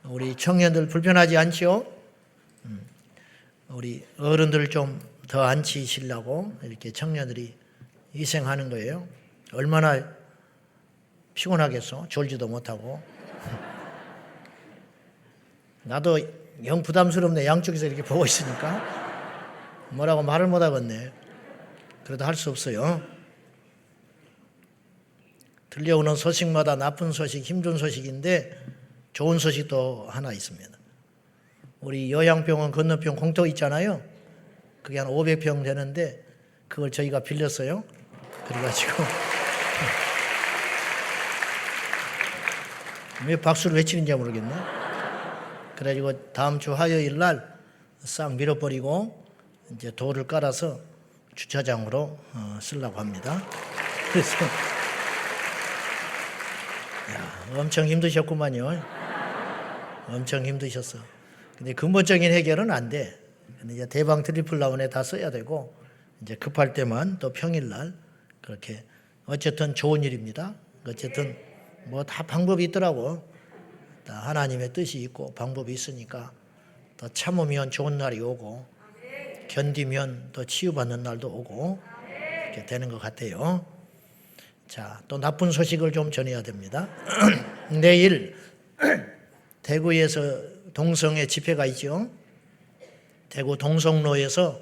우리 청년들 불편하지 않지요? 우리 어른들 좀 더 앉히시려고 이렇게 청년들이 희생하는 거예요. 얼마나 피곤하겠어? 졸지도 못하고. 나도 영 부담스럽네. 양쪽에서 이렇게 보고 있으니까 뭐라고 말을 못 하겠네. 그래도 할 수 없어요. 들려오는 소식마다 나쁜 소식, 힘든 소식인데 좋은 소식도 하나 있습니다. 우리 요양병원 건너편 공터 있잖아요. 그게 한 500평 되는데 그걸 저희가 빌렸어요. 그래가지고 왜 박수를 외치는지 모르겠네. 그래가지고 다음 주 화요일 날 싹 밀어버리고 이제 돌을 깔아서 주차장으로 쓰려고 합니다. 그래서 엄청 힘드셨구만요. 엄청 힘드셨어. 근데 근본적인 해결은 안 돼. 근데 이제 대방 트리플 라운에 다 써야 되고 이제 급할 때만 또 평일날 그렇게 어쨌든 좋은 일입니다. 어쨌든 뭐 다 방법이 있더라고. 다 하나님의 뜻이 있고 방법이 있으니까 더 참으면 좋은 날이 오고 견디면 더 치유받는 날도 오고 이렇게 되는 것 같아요. 자, 또 나쁜 소식을 좀 전해야 됩니다. 내일 대구에서 동성애 집회가 있죠. 대구 동성로에서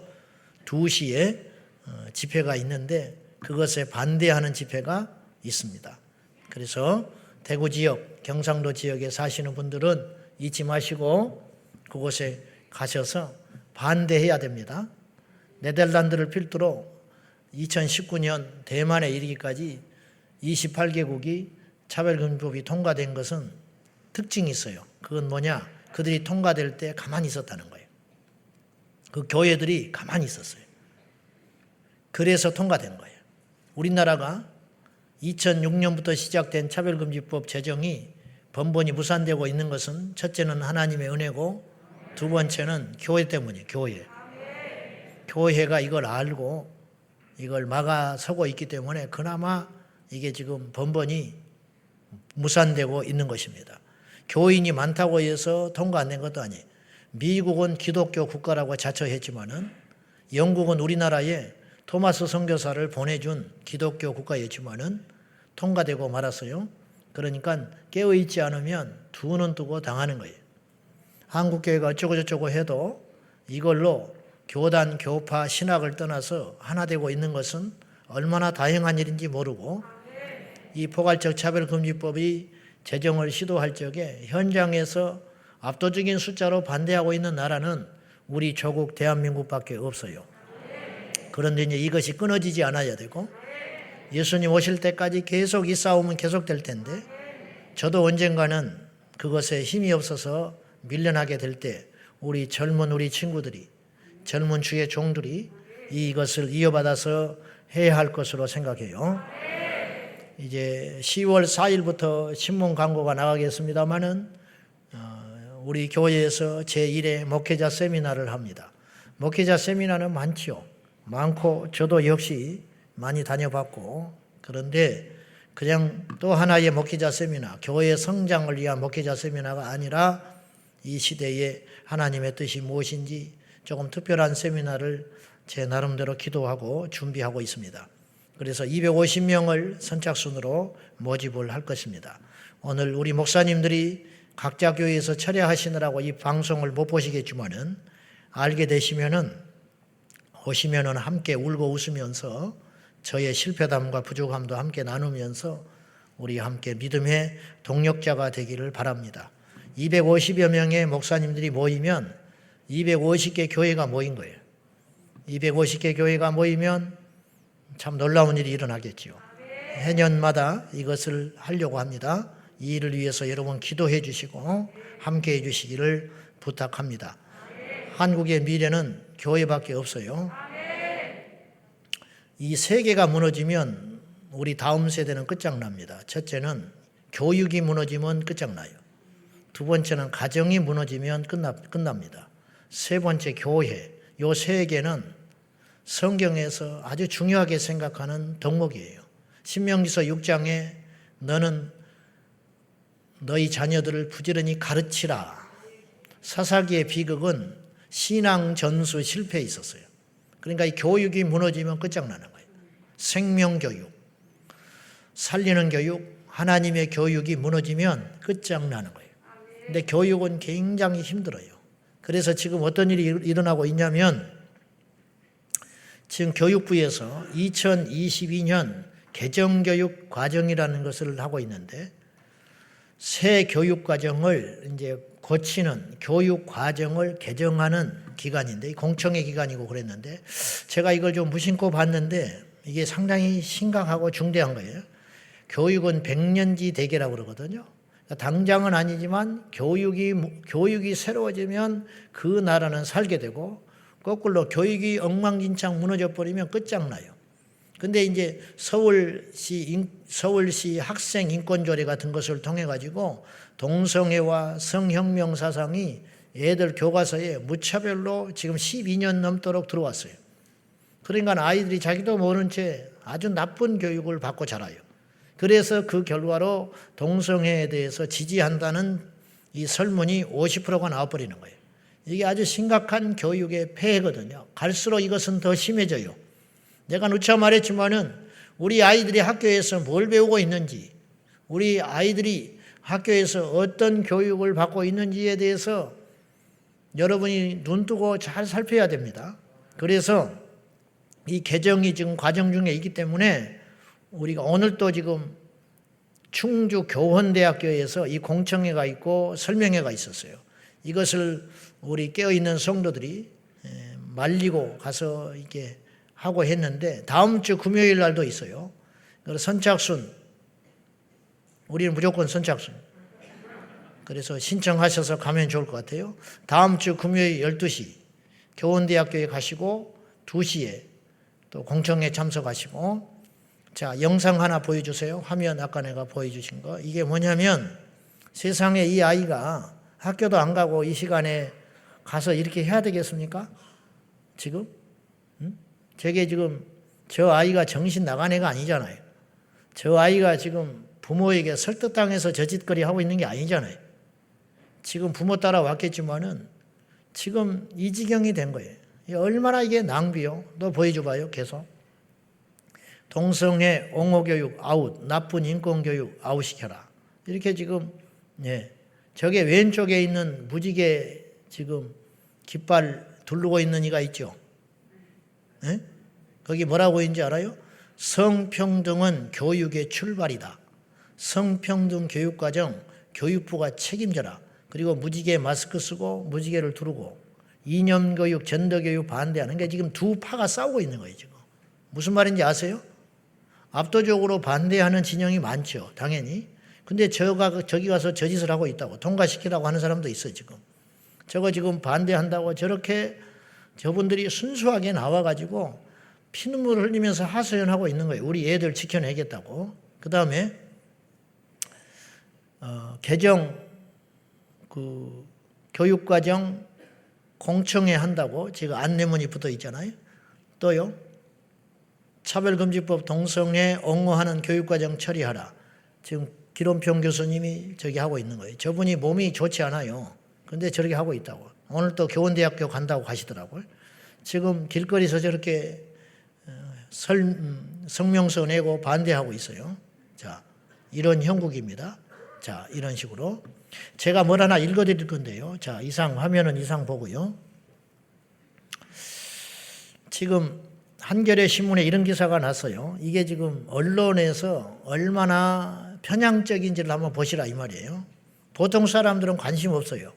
2시에 집회가 있는데 그것에 반대하는 집회가 있습니다. 그래서 대구 지역, 경상도 지역에 사시는 분들은 잊지 마시고 그곳에 가셔서 반대해야 됩니다. 네덜란드를 필두로 2019년 대만에 이르기까지 28개국이 차별금지법이 통과된 것은 특징이 있어요. 그건 뭐냐? 그들이 통과될 때 가만히 있었다는 거예요. 그 교회들이 가만히 있었어요. 그래서 통과된 거예요. 우리나라가 2006년부터 시작된 차별금지법 제정이 번번이 무산되고 있는 것은 첫째는 하나님의 은혜고 두 번째는 교회 때문이에요. 교회가 이걸 알고 이걸 막아서고 있기 때문에 그나마 이게 지금 번번이 무산되고 있는 것입니다. 교인이 많다고 해서 통과 안 된 것도 아니에요. 미국은 기독교 국가라고 자처했지만은 영국은 우리나라에 토마스 선교사를 보내준 기독교 국가였지만은 통과되고 말았어요. 그러니까 깨어있지 않으면 두 눈 뜨고 당하는 거예요. 한국교회가 어쩌고저쩌고 해도 이걸로 교단, 교파, 신학을 떠나서 하나 되고 있는 것은 얼마나 다행한 일인지 모르고 이 포괄적 차별금지법이 제정을 시도할 적에 현장에서 압도적인 숫자로 반대하고 있는 나라는 우리 조국 대한민국밖에 없어요. 그런데 이제 이것이 끊어지지 않아야 되고 예수님 오실 때까지 계속 이 싸움은 계속될 텐데 저도 언젠가는 그것에 힘이 없어서 밀려나게 될 때 우리 젊은 우리 친구들이 젊은 주의 종들이 이것을 이어받아서 해야 할 것으로 생각해요. 이제 10월 4일부터 신문 광고가 나가겠습니다마는 우리 교회에서 제1회 목회자 세미나를 합니다. 목회자 세미나는 많지요. 많고 저도 역시 많이 다녀봤고 그런데 그냥 또 하나의 목회자 세미나, 교회의 성장을 위한 목회자 세미나가 아니라 이 시대에 하나님의 뜻이 무엇인지 조금 특별한 세미나를 제 나름대로 기도하고 준비하고 있습니다. 그래서 250명을 선착순으로 모집을 할 것입니다. 오늘 우리 목사님들이 각자 교회에서 철야하시느라고 이 방송을 못 보시겠지만은 알게 되시면은 오시면은 함께 울고 웃으면서 저의 실패담과 부족함도 함께 나누면서 우리 함께 믿음의 동력자가 되기를 바랍니다. 250여 명의 목사님들이 모이면 250개 교회가 모인 거예요. 250개 교회가 모이면 참 놀라운 일이 일어나겠지요. 해년마다 이것을 하려고 합니다. 이 일을 위해서 여러분 기도해 주시고 함께 해 주시기를 부탁합니다. 한국의 미래는 교회밖에 없어요. 이 세계가 무너지면 우리 다음 세대는 끝장납니다. 첫째는 교육이 무너지면 끝장나요. 두 번째는 가정이 무너지면 끝납니다. 세 번째 교회. 요 세 개는 성경에서 아주 중요하게 생각하는 덕목이에요. 신명기서 6장에 너는 너희 자녀들을 부지런히 가르치라. 사사기의 비극은 신앙 전수 실패에 있었어요. 그러니까 이 교육이 무너지면 끝장나는 거예요. 생명교육, 살리는 교육, 하나님의 교육이 무너지면 끝장나는 거예요. 근데 교육은 굉장히 힘들어요. 그래서 지금 어떤 일이 일어나고 있냐면 지금 교육부에서 2022년 개정교육 과정이라는 것을 하고 있는데 새 교육 과정을 이제 고치는 교육 과정을 개정하는 기관인데 공청회 기관이고 그랬는데 제가 이걸 좀 무심코 봤는데 이게 상당히 심각하고 중대한 거예요. 교육은 백년지 대계라고 그러거든요. 당장은 아니지만 교육이 새로워지면 그 나라는 살게 되고 거꾸로 교육이 엉망진창 무너져 버리면 끝장나요. 근데 이제 서울시 학생 인권조례 같은 것을 통해 가지고 동성애와 성혁명 사상이 애들 교과서에 무차별로 지금 12년 넘도록 들어왔어요. 그러니까 아이들이 자기도 모르는 채 아주 나쁜 교육을 받고 자라요. 그래서 그 결과로 동성애에 대해서 지지한다는 이 설문이 50%가 나와버리는 거예요. 이게 아주 심각한 교육의 폐해거든요. 갈수록 이것은 더 심해져요. 내가 누차 말했지만은 우리 아이들이 학교에서 뭘 배우고 있는지, 우리 아이들이 학교에서 어떤 교육을 받고 있는지에 대해서 여러분이 눈뜨고 잘 살펴야 됩니다. 그래서 이 개정이 지금 과정 중에 있기 때문에 우리가 오늘 또 지금 충주 교원대학교에서 이 공청회가 있고 설명회가 있었어요. 이것을 우리 깨어있는 성도들이 말리고 가서 이렇게 하고 했는데 다음 주 금요일 날도 있어요. 그래서 선착순, 우리는 무조건 선착순. 그래서 신청하셔서 가면 좋을 것 같아요. 다음 주 금요일 12시 교원대학교에 가시고 2시에 또 공청회 참석하시고 자, 영상 하나 보여주세요. 화면 아까 내가 보여주신 거. 이게 뭐냐면 세상에 이 아이가 학교도 안 가고 이 시간에 가서 이렇게 해야 되겠습니까? 지금? 저게 지금 저 아이가 정신 나간 애가 아니잖아요. 저 아이가 지금 부모에게 설득당해서 저 짓거리 하고 있는 게 아니잖아요. 지금 부모 따라 왔겠지만은 지금 이 지경이 된 거예요. 얼마나 이게 낭비요? 너 보여줘봐요, 계속. 동성애 옹호교육 아웃, 나쁜 인권교육 아웃시켜라. 이렇게 지금, 저게 왼쪽에 있는 무지개 지금 깃발 두르고 있는 이가 있죠. 거기 뭐라고 있는지 알아요? 성평등은 교육의 출발이다. 성평등 교육과정 교육부가 책임져라. 그리고 무지개 마스크 쓰고 무지개를 두르고 이념교육, 전도교육 반대하는 게 지금 두 파가 싸우고 있는 거예요. 지금 무슨 말인지 아세요? 압도적으로 반대하는 진영이 많죠. 당연히. 근데 저기 가서 저 짓을 하고 있다고 통과시키라고 하는 사람도 있어요. 지금 저거 지금 반대한다고 저렇게 저분들이 순수하게 나와가지고 피눈물을 흘리면서 하소연하고 있는 거예요. 우리 애들 지켜내겠다고. 그 다음에 개정 교육과정 공청회 한다고 지금 안내문이 붙어 있잖아요. 또요. 차별금지법 동성애 옹호하는 교육과정 처리하라. 지금 기론평 교수님이 저기 하고 있는 거예요. 저분이 몸이 좋지 않아요. 근데 저렇게 하고 있다고. 오늘 또 교원대학교 간다고 가시더라고요. 지금 길거리에서 저렇게 성명서 내고 반대하고 있어요. 자, 이런 형국입니다. 자, 이런 식으로. 제가 뭘 하나 읽어드릴 건데요. 자, 화면은 이상 보고요. 지금 한겨레 신문에 이런 기사가 났어요. 이게 지금 언론에서 얼마나 편향적인지를 한번 보시라 이 말이에요. 보통 사람들은 관심 없어요.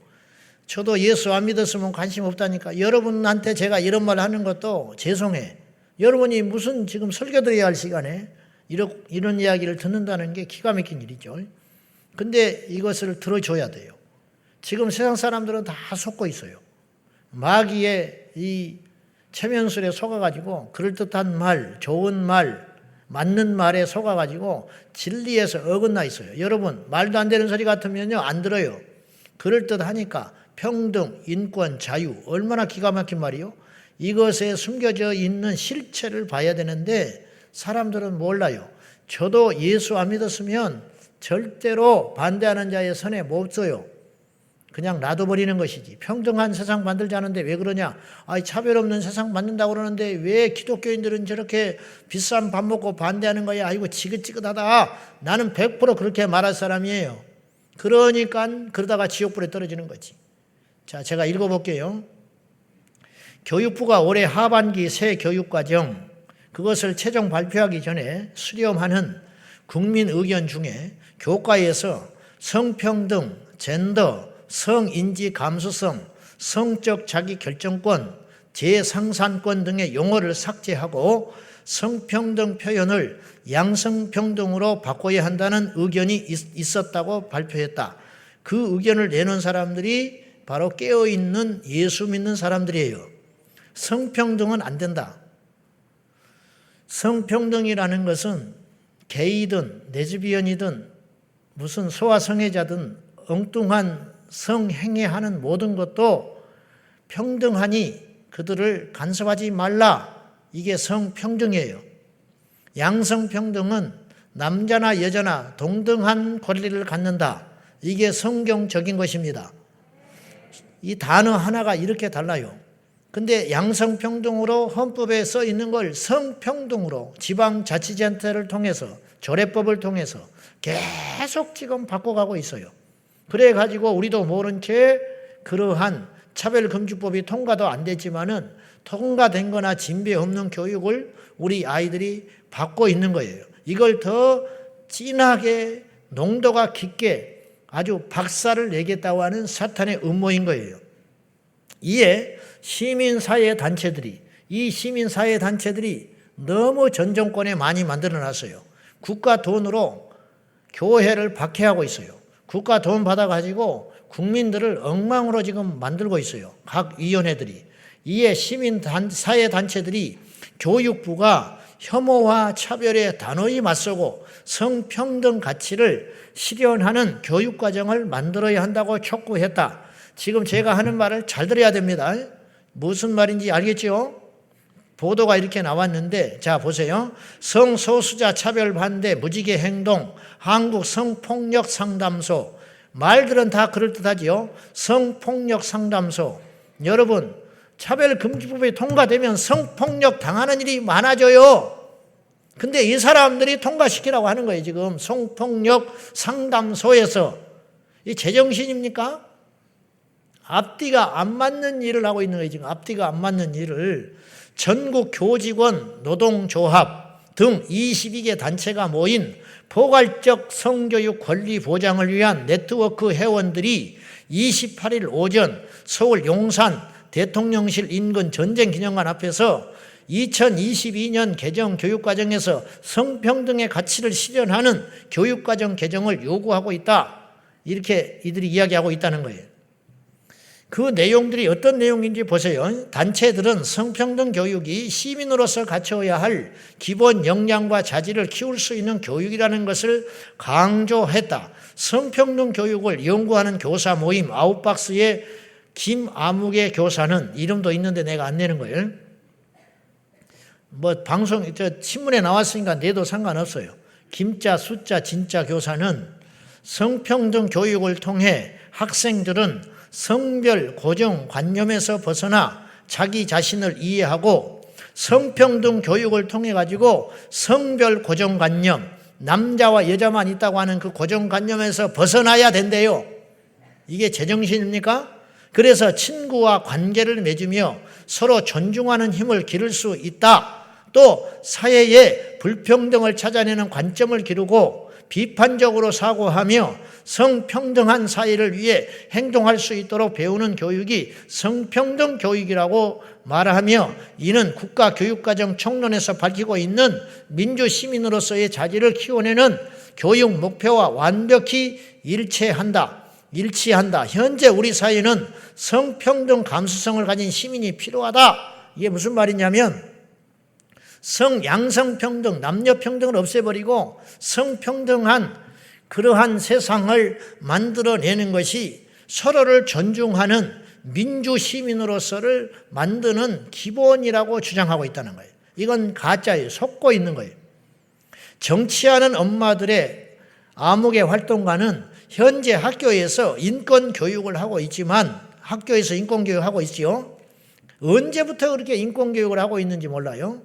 저도 예수 안 믿었으면 관심 없다니까. 여러분한테 제가 이런 말 하는 것도 죄송해. 여러분이 무슨 지금 설교 드려야 할 시간에 이런 이야기를 듣는다는 게 기가 막힌 일이죠. 근데 이것을 들어줘야 돼요. 지금 세상 사람들은 다 속고 있어요. 마귀의 이 체면술에 속아가지고 그럴듯한 말, 좋은 말, 맞는 말에 속아가지고 진리에서 어긋나 있어요. 여러분 말도 안 되는 소리 같으면요 안 들어요. 그럴듯하니까 평등, 인권, 자유 얼마나 기가 막힌 말이요. 이것에 숨겨져 있는 실체를 봐야 되는데 사람들은 몰라요. 저도 예수 안 믿었으면 절대로 반대하는 자의 선에 못 써요. 그냥 놔둬버리는 것이지. 평등한 세상 만들자는데 왜 그러냐? 차별 없는 세상 만든다고 그러는데 왜 기독교인들은 저렇게 비싼 밥 먹고 반대하는 거야? 아이고 지긋지긋하다. 나는 100% 그렇게 말할 사람이에요. 그러니까 그러다가 지옥불에 떨어지는 거지. 자, 제가 읽어볼게요. 교육부가 올해 하반기 새 교육과정 그것을 최종 발표하기 전에 수렴하는 국민 의견 중에 교과에서 성평등, 젠더, 성인지 감수성, 성적 자기결정권, 재상산권 등의 용어를 삭제하고 성평등 표현을 양성평등으로 바꿔야 한다는 의견이 있었다고 발표했다. 그 의견을 내놓은 사람들이 바로 깨어있는 예수 믿는 사람들이에요. 성평등은 안 된다. 성평등이라는 것은 게이든 레즈비언이든 무슨 소아성애자든 엉뚱한 성행위하는 모든 것도 평등하니 그들을 간섭하지 말라. 이게 성평등이에요. 양성평등은 남자나 여자나 동등한 권리를 갖는다. 이게 성경적인 것입니다. 이 단어 하나가 이렇게 달라요. 근데 양성평등으로 헌법에 써 있는 걸 성평등으로 지방자치단체를 통해서 조례법을 통해서 계속 지금 바꿔가고 있어요. 그래가지고 우리도 모른 채 그러한 차별금지법이 통과도 안 됐지만은 통과된 거나 진배 없는 교육을 우리 아이들이 받고 있는 거예요. 이걸 더 진하게 농도가 깊게 아주 박살을 내겠다고 하는 사탄의 음모인 거예요. 이에 시민사회단체들이 이 시민사회단체들이 너무 전 정권에 많이 만들어놨어요. 국가 돈으로 교회를 박해하고 있어요. 국가 돈 받아가지고 국민들을 엉망으로 지금 만들고 있어요. 각 위원회들이. 이에 시민사회단체들이 교육부가 혐오와 차별에 단호히 맞서고 성평등 가치를 실현하는 교육과정을 만들어야 한다고 촉구했다. 지금 제가 하는 말을 잘 들어야 됩니다. 무슨 말인지 알겠죠? 보도가 이렇게 나왔는데 자 보세요. 성소수자 차별 반대 무지개 행동 한국 성폭력 상담소 말들은 다 그럴듯하지요. 성폭력 상담소 여러분 차별금지법이 통과되면 성폭력 당하는 일이 많아져요. 근데 이 사람들이 통과시키라고 하는 거예요. 지금 성폭력 상담소에서 이 제정신입니까? 앞뒤가 안 맞는 일을 하고 있는 거예요. 지금 앞뒤가 안 맞는 일을 전국 교직원 노동조합 등 22개 단체가 모인 포괄적 성교육 권리 보장을 위한 네트워크 회원들이 28일 오전 서울 용산 대통령실 인근 전쟁기념관 앞에서 2022년 개정 교육과정에서 성평등의 가치를 실현하는 교육과정 개정을 요구하고 있다. 이렇게 이들이 이야기하고 있다는 거예요. 그 내용들이 어떤 내용인지 보세요. 단체들은 성평등 교육이 시민으로서 갖춰야 할 기본 역량과 자질을 키울 수 있는 교육이라는 것을 강조했다. 성평등 교육을 연구하는 교사 모임 아웃박스의 김아무개 교사는 이름도 있는데 내가 안 내는 거예요. 방송 신문에 나왔으니까 내도 상관없어요. 김자 숫자 진짜 교사는 성평등 교육을 통해 학생들은 성별 고정관념에서 벗어나 자기 자신을 이해하고 성평등 교육을 통해 가지고 성별 고정관념 남자와 여자만 있다고 하는 그 고정관념에서 벗어나야 된대요. 이게 제정신입니까? 그래서 친구와 관계를 맺으며 서로 존중하는 힘을 기를 수 있다. 또 사회의 불평등을 찾아내는 관점을 기르고 비판적으로 사고하며 성평등한 사회를 위해 행동할 수 있도록 배우는 교육이 성평등 교육이라고 말하며 이는 국가교육과정 총론에서 밝히고 있는 민주시민으로서의 자질을 키워내는 교육 목표와 완벽히 일치한다. 현재 우리 사회는 성평등 감수성을 가진 시민이 필요하다. 이게 무슨 말이냐면 양성평등, 남녀평등을 없애버리고 성평등한 그러한 세상을 만들어내는 것이 서로를 존중하는 민주시민으로서를 만드는 기본이라고 주장하고 있다는 거예요. 이건 가짜예요. 속고 있는 거예요. 정치하는 엄마들의 아무개 활동가는 현재 학교에서 인권 교육을 하고 있지만, 학교에서 인권 교육을 하고 있지요. 언제부터 그렇게 인권 교육을 하고 있는지 몰라요.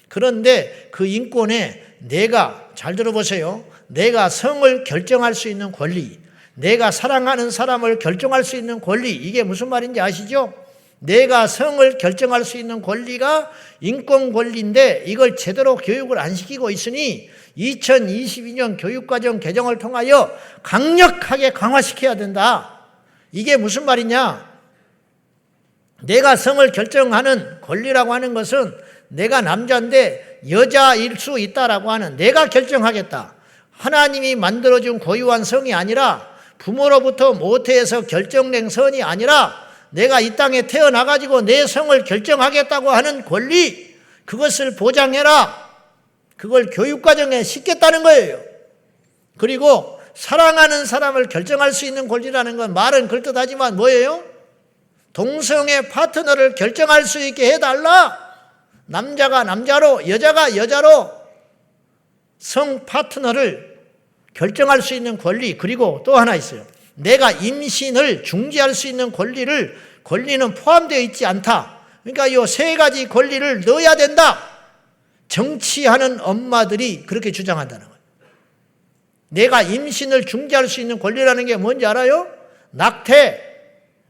그런데 그 인권에 내가, 잘 들어보세요, 내가 성을 결정할 수 있는 권리, 내가 사랑하는 사람을 결정할 수 있는 권리, 이게 무슨 말인지 아시죠? 내가 성을 결정할 수 있는 권리가 인권 권리인데 이걸 제대로 교육을 안 시키고 있으니 2022년 교육과정 개정을 통하여 강력하게 강화시켜야 된다. 이게 무슨 말이냐? 내가 성을 결정하는 권리라고 하는 것은 내가 남자인데 여자일 수 있다라고 하는, 내가 결정하겠다. 하나님이 만들어준 고유한 성이 아니라, 부모로부터 모태에서 결정된 성이 아니라 내가 이 땅에 태어나가지고 내 성을 결정하겠다고 하는 권리, 그것을 보장해라. 그걸 교육과정에 싣겠다는 거예요. 그리고 사랑하는 사람을 결정할 수 있는 권리라는 건 말은 그럴듯하지만 뭐예요? 동성애 파트너를 결정할 수 있게 해달라. 남자가 남자로, 여자가 여자로 성 파트너를 결정할 수 있는 권리. 그리고 또 하나 있어요. 내가 임신을 중지할 수 있는 권리는 포함되어 있지 않다. 그러니까 이 세 가지 권리를 넣어야 된다. 정치하는 엄마들이 그렇게 주장한다는 거예요. 내가 임신을 중지할 수 있는 권리라는 게 뭔지 알아요? 낙태.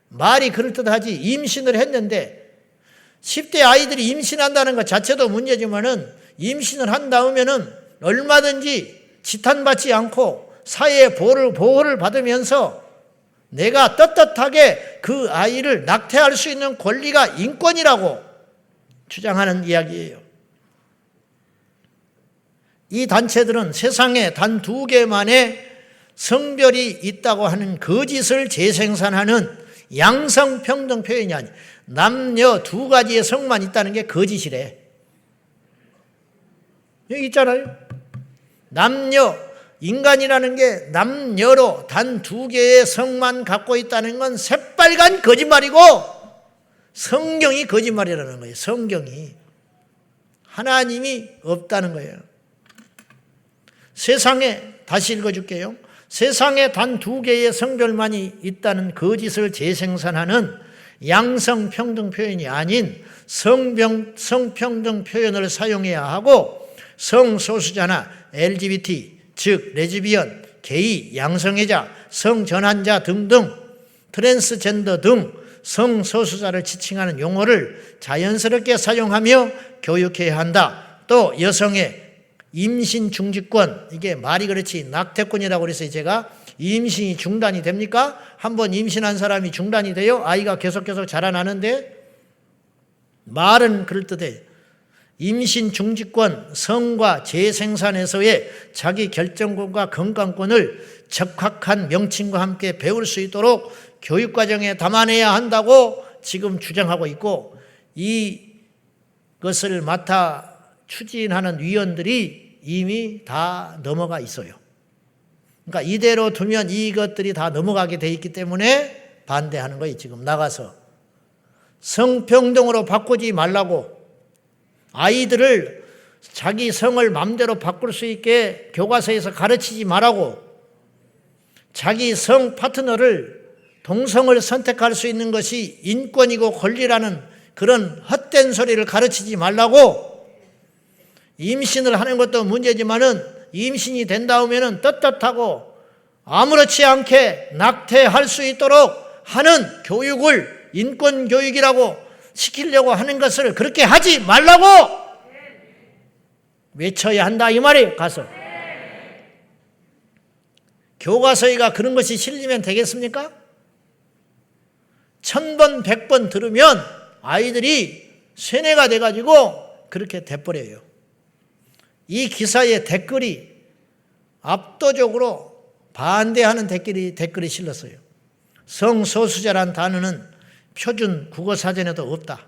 말이 그럴듯하지. 임신을 했는데 10대 아이들이 임신한다는 것 자체도 문제지만은 임신을 한 다음에는 얼마든지 지탄받지 않고 사회의 보호를 받으면서 내가 떳떳하게 그 아이를 낙태할 수 있는 권리가 인권이라고 주장하는 이야기예요. 이 단체들은 세상에 단 2개만의 성별이 있다고 하는 거짓을 재생산하는 양성평등 표현이 아니에요. 남녀 2가지의 성만 있다는 게 거짓이래. 여기 있잖아요. 인간이라는 게 남녀로 단 2개의 성만 갖고 있다는 건 새빨간 거짓말이고, 성경이 거짓말이라는 거예요. 성경이. 하나님이 없다는 거예요. 세상에, 다시 읽어줄게요. 세상에 단 2개의 성별만이 있다는 거짓을 재생산하는 양성평등 표현이 아닌 성평등 표현을 사용해야 하고, 성소수자나 LGBT, 즉 레즈비언, 게이, 양성애자, 성전환자 등등 트랜스젠더 등 성소수자를 지칭하는 용어를 자연스럽게 사용하며 교육해야 한다. 또 여성의 임신 중지권, 이게 말이 그렇지 낙태권이라고 그래서 제가 임신이 중단이 됩니까? 한번 임신한 사람이 중단이 돼요? 아이가 계속 자라나는데? 말은 그럴듯해. 임신 중지권, 성과 재생산에서의 자기 결정권과 건강권을 적확한 명칭과 함께 배울 수 있도록 교육과정에 담아내야 한다고 지금 주장하고 있고, 이것을 맡아 추진하는 위원들이 이미 다 넘어가 있어요. 그러니까 이대로 두면 이것들이 다 넘어가게 돼 있기 때문에 반대하는 거예요. 지금 나가서 성평등으로 바꾸지 말라고, 아이들을 자기 성을 마음대로 바꿀 수 있게 교과서에서 가르치지 말라고, 자기 성 파트너를 동성을 선택할 수 있는 것이 인권이고 권리라는 그런 헛된 소리를 가르치지 말라고, 임신을 하는 것도 문제지만은 임신이 된 다음에는 떳떳하고 아무렇지 않게 낙태할 수 있도록 하는 교육을 인권 교육이라고 시키려고 하는 것을 그렇게 하지 말라고 외쳐야 한다 이 말이에요. 가서 교과서에가 그런 것이 실리면 되겠습니까? 1000번 100번 들으면 아이들이 세뇌가 돼가지고 그렇게 돼버려요. 이 기사의 댓글이 압도적으로 반대하는 댓글이 실렸어요. 성소수자란 단어는 표준 국어사전에도 없다.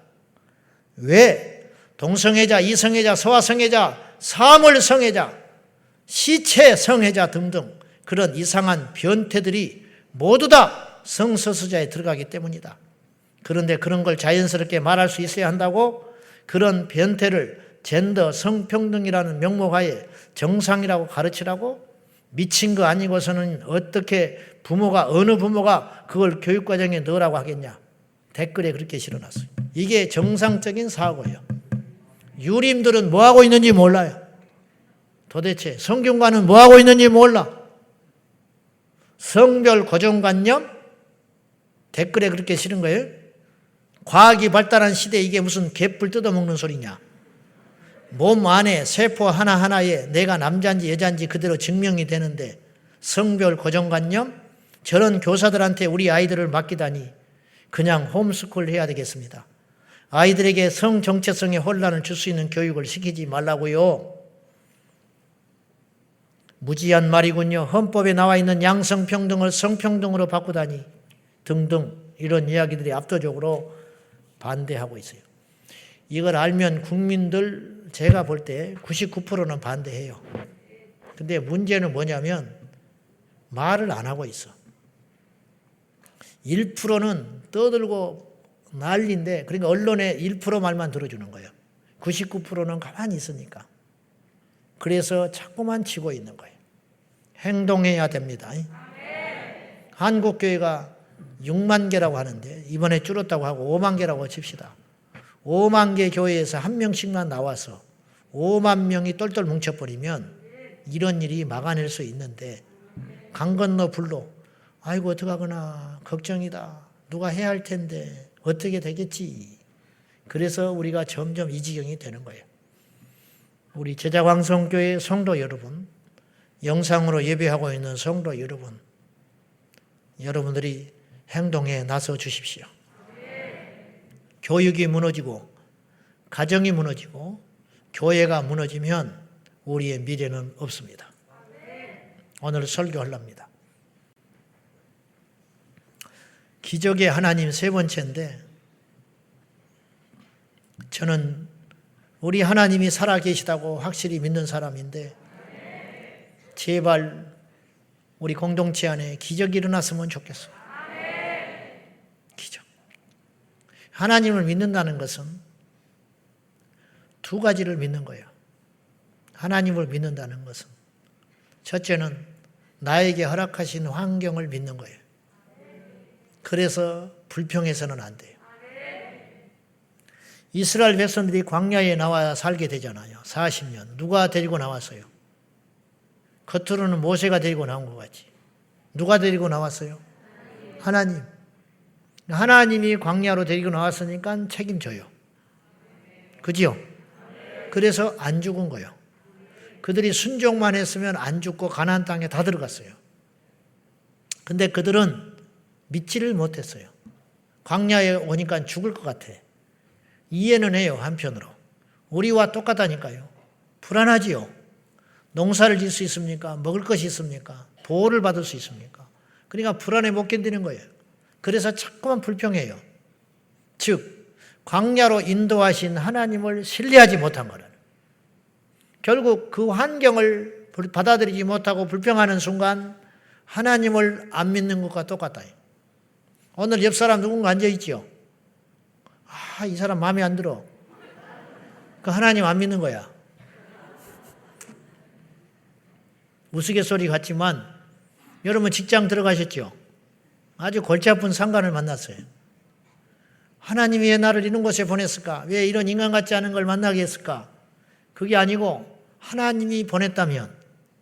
왜? 동성애자, 이성애자, 소아성애자, 사물성애자, 시체성애자 등등 그런 이상한 변태들이 모두 다 성소수자에 들어가기 때문이다. 그런데 그런 걸 자연스럽게 말할 수 있어야 한다고 그런 변태를 젠더 성평등이라는 명목하에 정상이라고 가르치라고 미친 거 아니고서는 어떻게 어느 부모가 그걸 교육과정에 넣으라고 하겠냐. 댓글에 그렇게 실어놨어요. 이게 정상적인 사고예요. 유림들은 뭐하고 있는지 몰라요. 도대체 성균관은 뭐하고 있는지 몰라. 성별 고정관념? 댓글에 그렇게 실은 거예요. 과학이 발달한 시대에 이게 무슨 개뿔 뜯어먹는 소리냐. 몸 안에 세포 하나하나에 내가 남자인지 여자인지 그대로 증명이 되는데 성별 고정관념? 저런 교사들한테 우리 아이들을 맡기다니 그냥 홈스쿨 해야 되겠습니다. 아이들에게 성 정체성의 혼란을 줄 수 있는 교육을 시키지 말라고요. 무지한 말이군요. 헌법에 나와 있는 양성평등을 성평등으로 바꾸다니 등등 이런 이야기들이 압도적으로 반대하고 있어요. 이걸 알면 국민들 제가 볼 때 99%는 반대해요. 근데 문제는 뭐냐면 말을 안 하고 있어. 1%는 떠들고 난리인데 그러니까 언론에 1% 말만 들어주는 거예요. 99%는 가만히 있으니까. 그래서 자꾸만 치고 있는 거예요. 행동해야 됩니다. 한국교회가 6만 개라고 하는데 이번에 줄었다고 하고 5만 개라고 칩시다. 5만 개 교회에서 한 명씩만 나와서 5만 명이 똘똘 뭉쳐버리면 이런 일이 막아낼 수 있는데 강 건너 불로 아이고 어떡하거나 걱정이다. 누가 해야 할 텐데 어떻게 되겠지. 그래서 우리가 점점 이 지경이 되는 거예요. 우리 제자광성교회 성도 여러분, 영상으로 예배하고 있는 성도 여러분, 여러분들이 행동에 나서 주십시오. 교육이 무너지고 가정이 무너지고 교회가 무너지면 우리의 미래는 없습니다. 오늘 설교하렵니다. 기적의 하나님 세 번째인데 저는 우리 하나님이 살아계시다고 확실히 믿는 사람인데 제발 우리 공동체 안에 기적이 일어났으면 좋겠어요. 기적. 하나님을 믿는다는 것은 두 가지를 믿는 거예요. 하나님을 믿는다는 것은 첫째는 나에게 허락하신 환경을 믿는 거예요. 그래서 불평해서는 안 돼요. 이스라엘 백성들이 광야에 나와 살게 되잖아요. 40년. 누가 데리고 나왔어요? 겉으로는 모세가 데리고 나온 것 같지. 누가 데리고 나왔어요? 하나님. 하나님이 광야로 데리고 나왔으니까 책임져요. 그지요? 그래서 안 죽은 거예요. 그들이 순종만 했으면 안 죽고 가나안 땅에 다 들어갔어요. 근데 그들은 믿지를 못했어요. 광야에 오니까 죽을 것 같아. 이해는 해요, 한편으로. 우리와 똑같다니까요. 불안하지요. 농사를 지을 수 있습니까? 먹을 것이 있습니까? 보호를 받을 수 있습니까? 그러니까 불안에 못 견디는 거예요. 그래서 자꾸만 불평해요. 즉, 광야로 인도하신 하나님을 신뢰하지 못한 거라는. 결국 그 환경을 받아들이지 못하고 불평하는 순간 하나님을 안 믿는 것과 똑같다. 오늘 옆 사람 누군가 앉아있지요? 이 사람 마음에 안 들어. 그 하나님 안 믿는 거야. 우스갯소리 같지만 여러분 직장 들어가셨죠? 아주 골치 아픈 상관을 만났어요. 하나님이 왜 나를 이런 곳에 보냈을까? 왜 이런 인간 같지 않은 걸 만나게 했을까? 그게 아니고 하나님이 보냈다면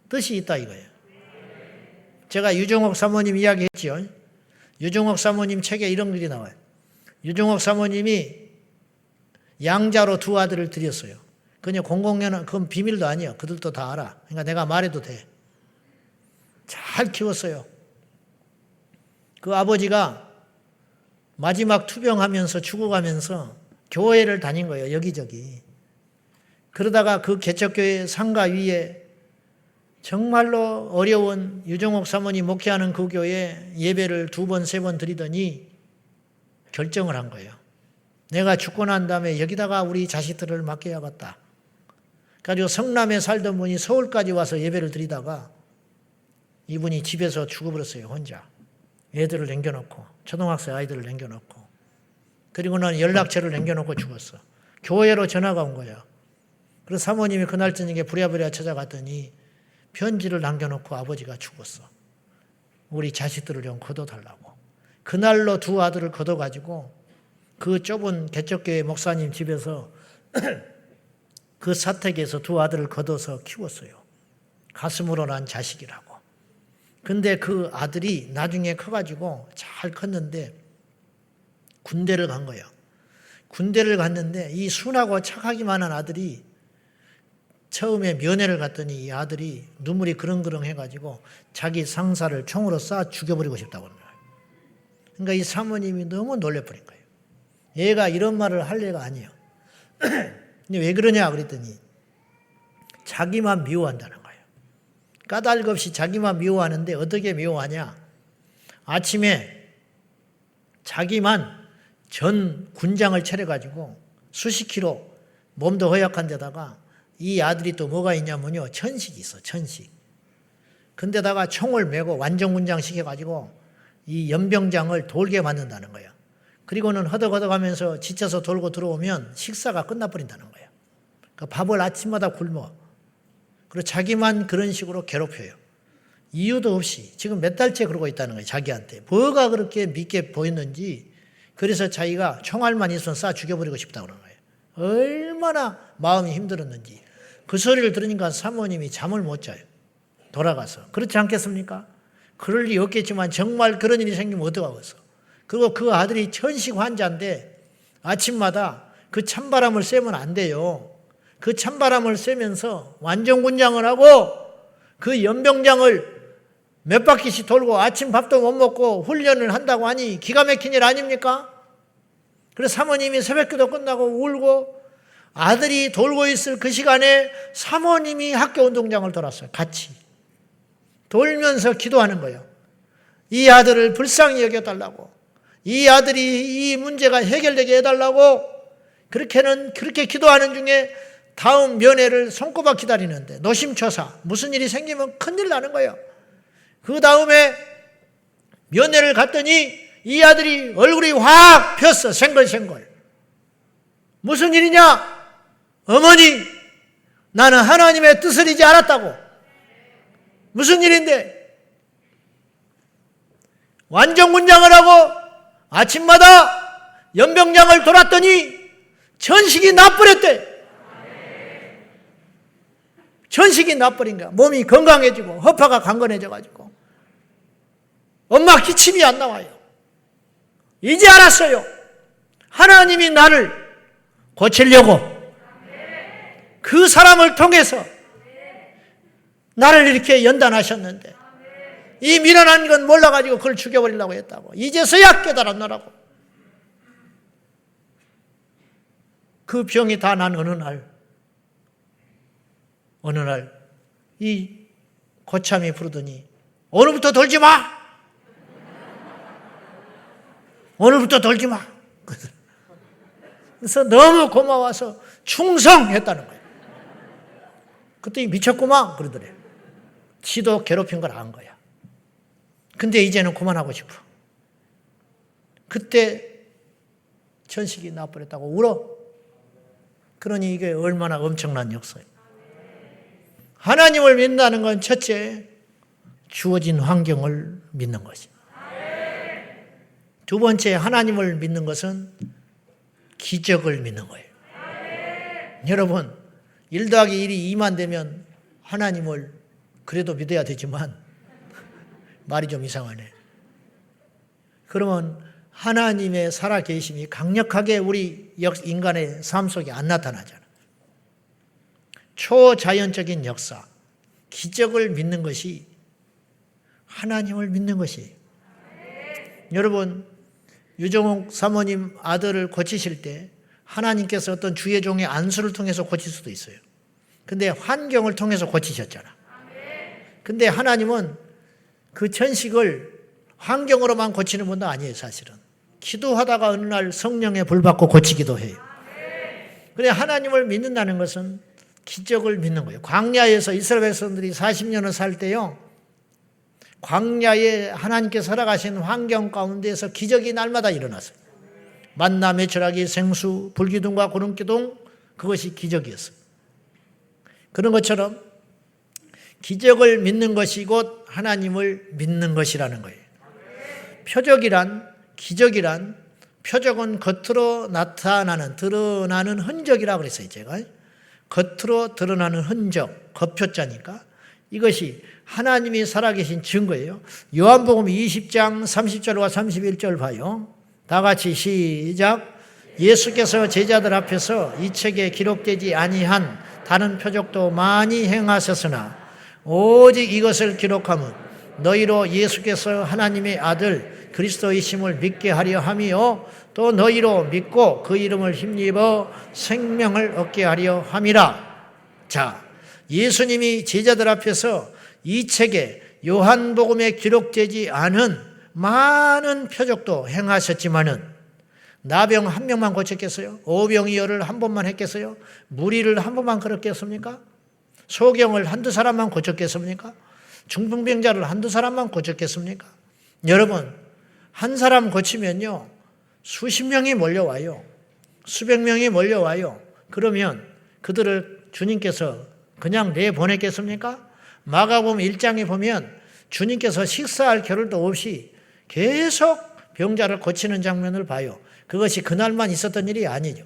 뜻이 있다 이거예요. 제가 유종옥 사모님 이야기했죠. 유종옥 사모님 책에 이런 글이 나와요. 유종옥 사모님이 양자로 두 아들을 드렸어요. 그냥 공공연한, 그건 비밀도 아니에요. 그들도 다 알아. 그러니까 내가 말해도 돼. 잘 키웠어요. 그 아버지가 마지막 투병하면서 죽어가면서 교회를 다닌 거예요. 여기저기. 그러다가 그 개척교회 상가 위에 정말로 어려운 유종옥 사모님 목회하는 그 교회에 예배를 2번, 3번 드리더니 결정을 한 거예요. 내가 죽고 난 다음에 여기다가 우리 자식들을 맡겨야겠다. 그래서 성남에 살던 분이 서울까지 와서 예배를 드리다가 이분이 집에서 죽어버렸어요. 혼자. 애들을 남겨놓고, 초등학생 아이들을 남겨놓고. 그리고는 연락처를 남겨놓고 죽었어. 교회로 전화가 온 거예요. 그래서 사모님이 그날 저녁에 부랴부랴 찾아갔더니 편지를 남겨놓고 아버지가 죽었어. 우리 자식들을 좀 거둬달라고. 그날로 두 아들을 거둬가지고 그 좁은 개척교회 목사님 집에서 그 사택에서 두 아들을 거둬서 키웠어요. 가슴으로 난 자식이라고. 근데 그 아들이 나중에 커가지고 잘 컸는데 군대를 간 거예요. 군대를 갔는데 이 순하고 착하기만 한 아들이 처음에 면회를 갔더니 이 아들이 눈물이 그렁그렁 해가지고 자기 상사를 총으로 쏴 죽여버리고 싶다고 하는 거예요. 그러니까 이 사모님이 너무 놀래버린 거예요. 얘가 이런 말을 할 애가 아니에요. 근데 왜 그러냐 그랬더니 자기만 미워한다는 거예요. 까닭 없이 자기만 미워하는데 어떻게 미워하냐. 아침에 자기만 전 군장을 차려가지고 수십 킬로 몸도 허약한 데다가 이 아들이 또 뭐가 있냐면요. 천식이 있어. 천식. 근데다가 총을 메고 완전 군장 시켜가지고 이 연병장을 돌게 만든다는 거예요. 그리고는 허덕허덕하면서 지쳐서 돌고 들어오면 식사가 끝나버린다는 거예요. 그러니까 밥을 아침마다 굶어. 그리고 자기만 그런 식으로 괴롭혀요. 이유도 없이 지금 몇 달째 그러고 있다는 거예요. 자기한테. 뭐가 그렇게 믿게 보였는지 그래서 자기가 총알만 있으면 쏴 죽여버리고 싶다고 그러는 거예요. 얼마나 마음이 힘들었는지. 그 소리를 들으니까 사모님이 잠을 못 자요. 돌아가서. 그렇지 않겠습니까? 그럴 리 없겠지만 정말 그런 일이 생기면 어떡하겠어. 그리고 그 아들이 천식 환자인데 아침마다 그 찬바람을 쐬면 안 돼요. 그 찬바람을 쐬면서 완전군장을 하고 그 연병장을 몇 바퀴씩 돌고 아침 밥도 못 먹고 훈련을 한다고 하니 기가 막힌 일 아닙니까? 그래서 사모님이 새벽기도 끝나고 울고 아들이 돌고 있을 그 시간에 사모님이 학교 운동장을 돌았어요. 같이. 돌면서 기도하는 거예요. 이 아들을 불쌍히 여겨달라고. 이 아들이 이 문제가 해결되게 해달라고. 그렇게 기도하는 중에 다음 면회를 손꼽아 기다리는데 노심초사 무슨 일이 생기면 큰일 나는 거예요. 그 다음에 면회를 갔더니 이 아들이 얼굴이 확 폈어. 생걸생걸. 무슨 일이냐? 어머니, 나는 하나님의 뜻을 이제 알았다고. 무슨 일인데? 완전군장을 하고 아침마다 연병장을 돌았더니 천식이 나버렸대. 천식이 나버린 거야. 몸이 건강해지고 허파가 강건해져가지고 엄마 기침이 안 나와요. 이제 알았어요. 하나님이 나를 고치려고 그 사람을 통해서 나를 이렇게 연단하셨는데 이 미련한 건 몰라가지고 그걸 죽여버리려고 했다고. 이제서야 깨달았노라고. 그 병이 다 난 어느 날 이 고참이 부르더니 오늘부터 돌지 마. 오늘부터 돌지 마. 그래서 너무 고마워서 충성했다는 거예요. 그때 미쳤구만 그러더래. 지도 괴롭힌 걸 안 거야. 근데 이제는 그만하고 싶어. 그때 천식이 나버렸다고 울어. 그러니 이게 얼마나 엄청난 역사예요. 하나님을 믿는다는 건 첫째, 주어진 환경을 믿는 것이죠. 두 번째, 하나님을 믿는 것은 기적을 믿는 거예요. 여러분, 1 더하기 1이 2만 되면 하나님을 그래도 믿어야 되지만 말이 좀 이상하네. 그러면 하나님의 살아계심이 강력하게 우리 인간의 삶 속에 안 나타나잖아. 초자연적인 역사, 기적을 믿는 것이 하나님을 믿는 것이에요. 여러분, 유정옥 사모님 아들을 고치실 때 하나님께서 어떤 주의 종의 안수를 통해서 고칠 수도 있어요. 근데 환경을 통해서 고치셨잖아. 근데 하나님은 그 천식을 환경으로만 고치는 분도 아니에요, 사실은. 기도하다가 어느 날 성령의 불 받고 고치기도 해요. 그래, 하나님을 믿는다는 것은 기적을 믿는 거예요. 광야에서 이스라엘 백성들이 40년을 살 때요, 광야에 하나님께서 허락하신 환경 가운데에서 기적이 날마다 일어났어요. 만나, 메추라기, 생수, 불기둥과 구름기둥, 그것이 기적이었어요. 그런 것처럼 기적을 믿는 것이 곧 하나님을 믿는 것이라는 거예요. 표적이란, 기적이란, 표적은 겉으로 나타나는, 드러나는 흔적이라고 그랬어요, 제가. 겉으로 드러나는 흔적, 겉표자니까. 이것이 하나님이 살아계신 증거예요. 요한복음 20장 30절과 31절 봐요. 다 같이 시작. 예수께서 제자들 앞에서 이 책에 기록되지 아니한 다른 표적도 많이 행하셨으나 오직 이것을 기록함은 너희로 예수께서 하나님의 아들 그리스도이심을 믿게 하려 함이요 또 너희로 믿고 그 이름을 힘입어 생명을 얻게 하려 함이라. 자, 예수님이 제자들 앞에서 이 책에 요한복음에 기록되지 않은 많은 표적도 행하셨지만은 나병 한 명만 고쳤겠어요? 오병이 열을 한 번만 했겠어요? 무리를 한 번만 걸었겠습니까? 소경을 한두 사람만 고쳤겠습니까? 중풍병자를 한두 사람만 고쳤겠습니까? 여러분, 한 사람 고치면요, 수십 명이 몰려와요. 수백 명이 몰려와요. 그러면 그들을 주님께서 그냥 내보냈겠습니까? 마가복음 1장에 보면 주님께서 식사할 겨를도 없이 계속 병자를 고치는 장면을 봐요. 그것이 그날만 있었던 일이 아니죠.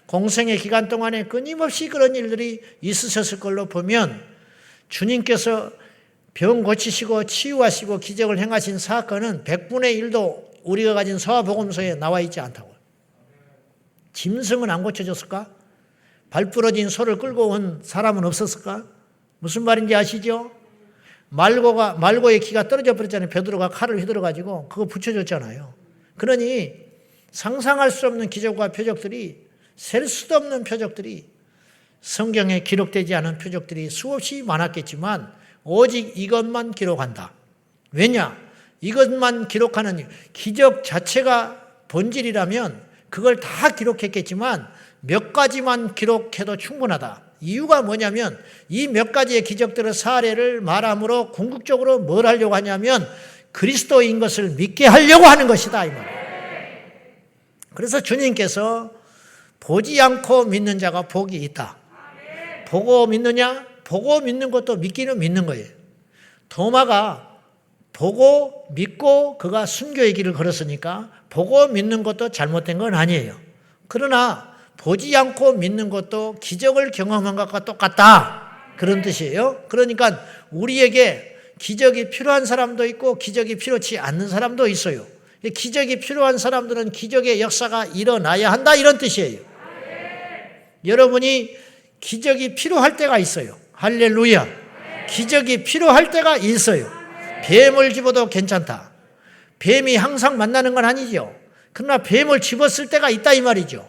공생의 기간 동안에 끊임없이 그런 일들이 있으셨을 걸로 보면 주님께서 병 고치시고 치유하시고 기적을 행하신 사건은 100분의 1도 우리가 가진 서화복음서에 나와 있지 않다고요. 짐승은 안 고쳐졌을까? 발 부러진 소를 끌고 온 사람은 없었을까? 무슨 말인지 아시죠? 말고의 기가 떨어져 버렸잖아요. 베드로가 칼을 휘둘러가지고 그거 붙여줬잖아요. 그러니 상상할 수 없는 기적과 표적들이, 셀 수도 없는 표적들이, 성경에 기록되지 않은 표적들이 수없이 많았겠지만 오직 이것만 기록한다. 왜냐? 이것만 기록하는 기적 자체가 본질이라면 그걸 다 기록했겠지만 몇 가지만 기록해도 충분하다. 이유가 뭐냐면 이 몇 가지의 기적들의 사례를 말함으로 궁극적으로 뭘 하려고 하냐면 그리스도인 것을 믿게 하려고 하는 것이다, 이 말이에요. 그래서 주님께서 보지 않고 믿는 자가 복이 있다. 보고 믿느냐? 보고 믿는 것도 믿기는 믿는 거예요. 도마가 보고 믿고 그가 순교의 길을 걸었으니까 보고 믿는 것도 잘못된 건 아니에요. 그러나 보지 않고 믿는 것도 기적을 경험한 것과 똑같다. 그런 뜻이에요. 그러니까 우리에게 기적이 필요한 사람도 있고 기적이 필요치 않는 사람도 있어요. 기적이 필요한 사람들은 기적의 역사가 일어나야 한다, 이런 뜻이에요. 여러분이 기적이 필요할 때가 있어요. 할렐루야. 기적이 필요할 때가 있어요. 뱀을 집어도 괜찮다. 뱀이 항상 만나는 건 아니죠. 그러나 뱀을 집었을 때가 있다, 이 말이죠.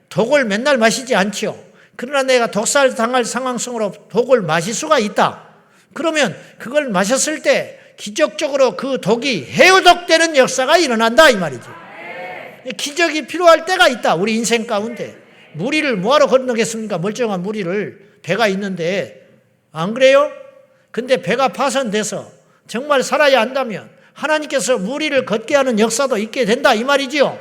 독을 맨날 마시지 않죠. 그러나 내가 독살 당할 상황 속으로 독을 마실 수가 있다. 그러면 그걸 마셨을 때 기적적으로 그 독이 해독되는 역사가 일어난다, 이 말이죠. 기적이 필요할 때가 있다, 우리 인생 가운데. 무리를 뭐하러 건너겠습니까? 멀쩡한 무리를. 배가 있는데. 안 그래요? 근데 배가 파손돼서 정말 살아야 한다면 하나님께서 무리를 걷게 하는 역사도 있게 된다, 이 말이죠.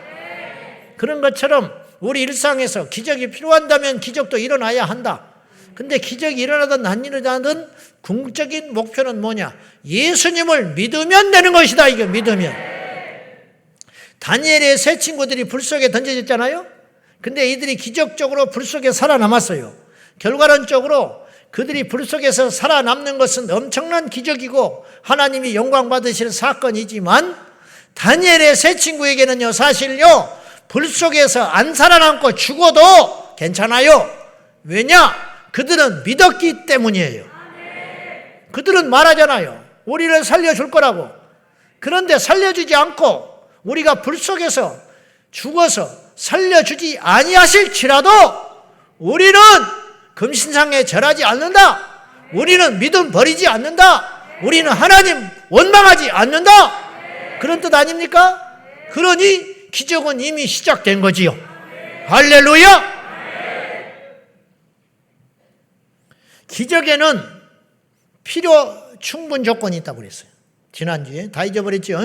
그런 것처럼 우리 일상에서 기적이 필요한다면 기적도 일어나야 한다. 근데 기적이 일어나든 안 일어나든 궁극적인 목표는 뭐냐? 예수님을 믿으면 되는 것이다, 이게 믿으면. 다니엘의 세 친구들이 불 속에 던져졌잖아요. 근데 이들이 기적적으로 불 속에 살아남았어요. 결과론적으로 그들이 불 속에서 살아남는 것은 엄청난 기적이고 하나님이 영광 받으실 사건이지만 다니엘의 세 친구에게는요, 사실요, 불 속에서 안 살아남고 죽어도 괜찮아요. 왜냐? 그들은 믿었기 때문이에요. 그들은 말하잖아요. 우리를 살려줄 거라고. 그런데 살려주지 않고 우리가 불 속에서 죽어서 살려주지 아니하실지라도 우리는 금신상에 절하지 않는다. 우리는 믿음 버리지 않는다. 우리는 하나님 원망하지 않는다. 그런 뜻 아닙니까? 그러니 기적은 이미 시작된 거지요. 할렐루야! 기적에는 필요 충분 조건이 있다고 그랬어요. 지난주에 다 잊어버렸죠.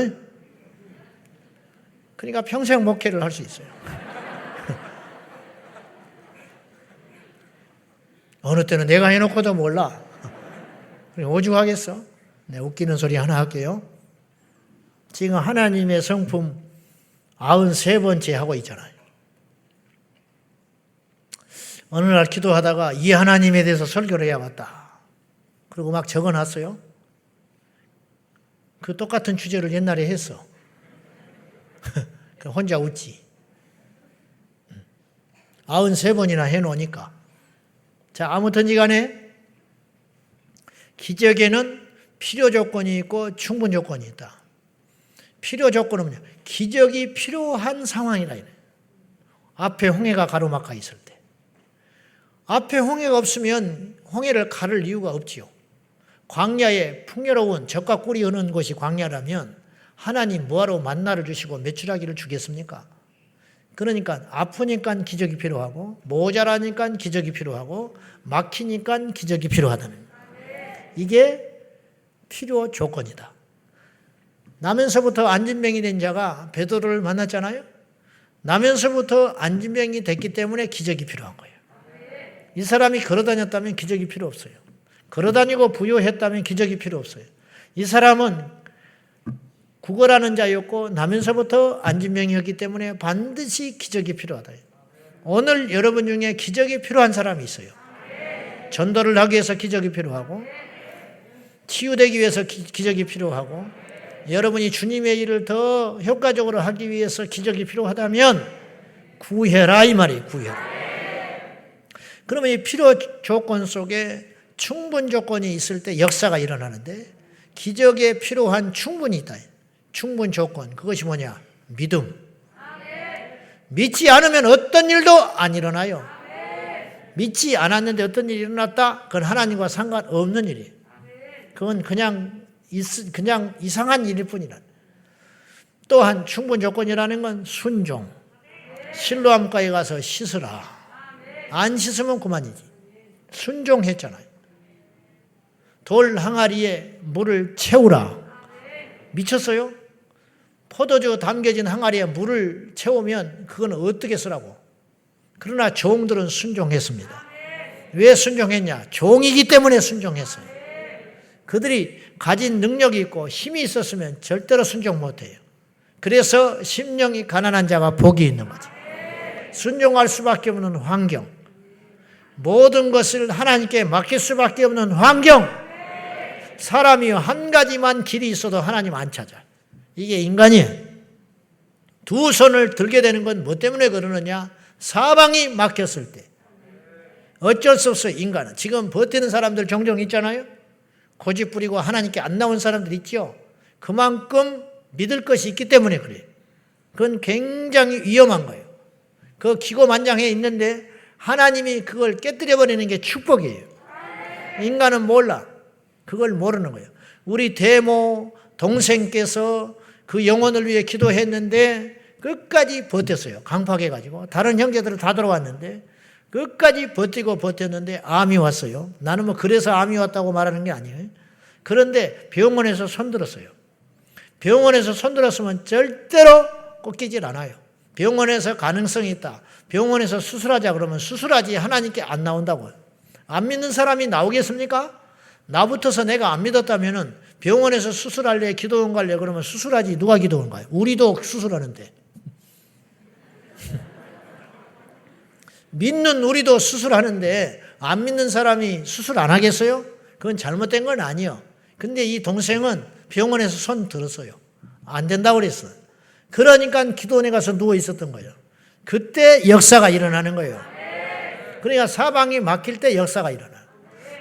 그러니까 평생 목회를 할 수 있어요. 어느 때는 내가 해놓고도 몰라. 오죽하겠어? 네, 웃기는 소리 하나 할게요. 지금 하나님의 성품 93번째 하고 있잖아요. 어느 날 기도하다가 이 하나님에 대해서 설교를 해야겠다. 그리고 막 적어놨어요. 그 똑같은 주제를 옛날에 했어. 혼자 웃지. 93번이나 해놓으니까. 자, 아무튼 간에 기적에는 필요 조건이 있고 충분 조건이 있다. 필요 조건은 뭐냐? 기적이 필요한 상황이라 이래. 앞에 홍해가 가로막혀 있을 때. 앞에 홍해가 없으면 홍해를 가를 이유가 없지요. 광야에 풍요로운 젖과 꿀이 흐르는 곳이 광야라면 하나님 뭐하러 만나를 주시고 메추라기를 주겠습니까? 그러니까 아프니까 기적이 필요하고 모자라니까 기적이 필요하고 막히니까 기적이 필요하다는 거예요. 이게 필요 조건이다. 나면서부터 안진병이 된 자가 베드로를 만났잖아요. 나면서부터 안진병이 됐기 때문에 기적이 필요한 거예요. 이 사람이 걸어다녔다면 기적이 필요 없어요. 걸어다니고 부유했다면 기적이 필요 없어요. 이 사람은 구걸하는 자였고 나면서부터 안진병이었기 때문에 반드시 기적이 필요하다. 오늘 여러분 중에 기적이 필요한 사람이 있어요. 전도를 하기 위해서 기적이 필요하고 치유되기 위해서 기적이 필요하고 여러분이 주님의 일을 더 효과적으로 하기 위해서 기적이 필요하다면 구해라 이 말이에요. 구해라. 그러면 이 필요 조건 속에 충분 조건이 있을 때 역사가 일어나는데 기적에 필요한 충분이 있다. 충분 조건. 그것이 뭐냐? 믿음. 믿지 않으면 어떤 일도 안 일어나요. 믿지 않았는데 어떤 일이 일어났다? 그건 하나님과 상관없는 일이에요. 그건 그냥 이상한 일일 뿐이라. 또한 충분 조건이라는 건 순종. 실로암가에 가서 씻으라. 안 씻으면 그만이지. 순종했잖아요. 돌 항아리에 물을 채우라. 미쳤어요? 포도주 담겨진 항아리에 물을 채우면 그건 어떻게 쓰라고? 그러나 종들은 순종했습니다. 왜 순종했냐? 종이기 때문에 순종했어요. 그들이 가진 능력이 있고 힘이 있었으면 절대로 순종 못해요. 그래서 심령이 가난한 자가 복이 있는 거죠. 순종할 수밖에 없는 환경, 모든 것을 하나님께 맡길 수밖에 없는 환경, 사람이 한 가지만 길이 있어도 하나님 안 찾아. 이게 인간이에요. 두 손을 들게 되는 건 뭐 때문에 그러느냐? 사방이 막혔을 때. 어쩔 수 없어요, 인간은. 지금 버티는 사람들 종종 있잖아요. 고집 부리고 하나님께 안 나온 사람들 있죠. 그만큼 믿을 것이 있기 때문에 그래요. 그건 굉장히 위험한 거예요. 그 기고만장해 있는데 하나님이 그걸 깨뜨려버리는 게 축복이에요. 인간은 몰라. 그걸 모르는 거예요. 우리 대모 동생께서 그 영혼을 위해 기도했는데 끝까지 버텼어요. 강팍해가지고. 다른 형제들은 다 들어왔는데 끝까지 버텼는데 암이 왔어요. 나는 뭐 그래서 암이 왔다고 말하는 게 아니에요. 그런데 병원에서 손들었어요. 병원에서 손들었으면 절대로 꺾이질 않아요. 병원에서 가능성이 있다. 병원에서 수술하자 그러면 수술하지 하나님께 안 나온다고요. 안 믿는 사람이 나오겠습니까? 나부터서 내가 안 믿었다면은 병원에서 수술할래, 기도원 갈래 그러면 수술하지 누가 기도원 가요? 우리도 수술하는데. 믿는 우리도 수술하는데 안 믿는 사람이 수술 안 하겠어요? 그건 잘못된 건 아니에요. 근데 이 동생은 병원에서 손 들었어요. 안 된다고 그랬어요. 그러니까 기도원에 가서 누워 있었던 거예요. 그때 역사가 일어나는 거예요. 그러니까 사방이 막힐 때 역사가 일어나요.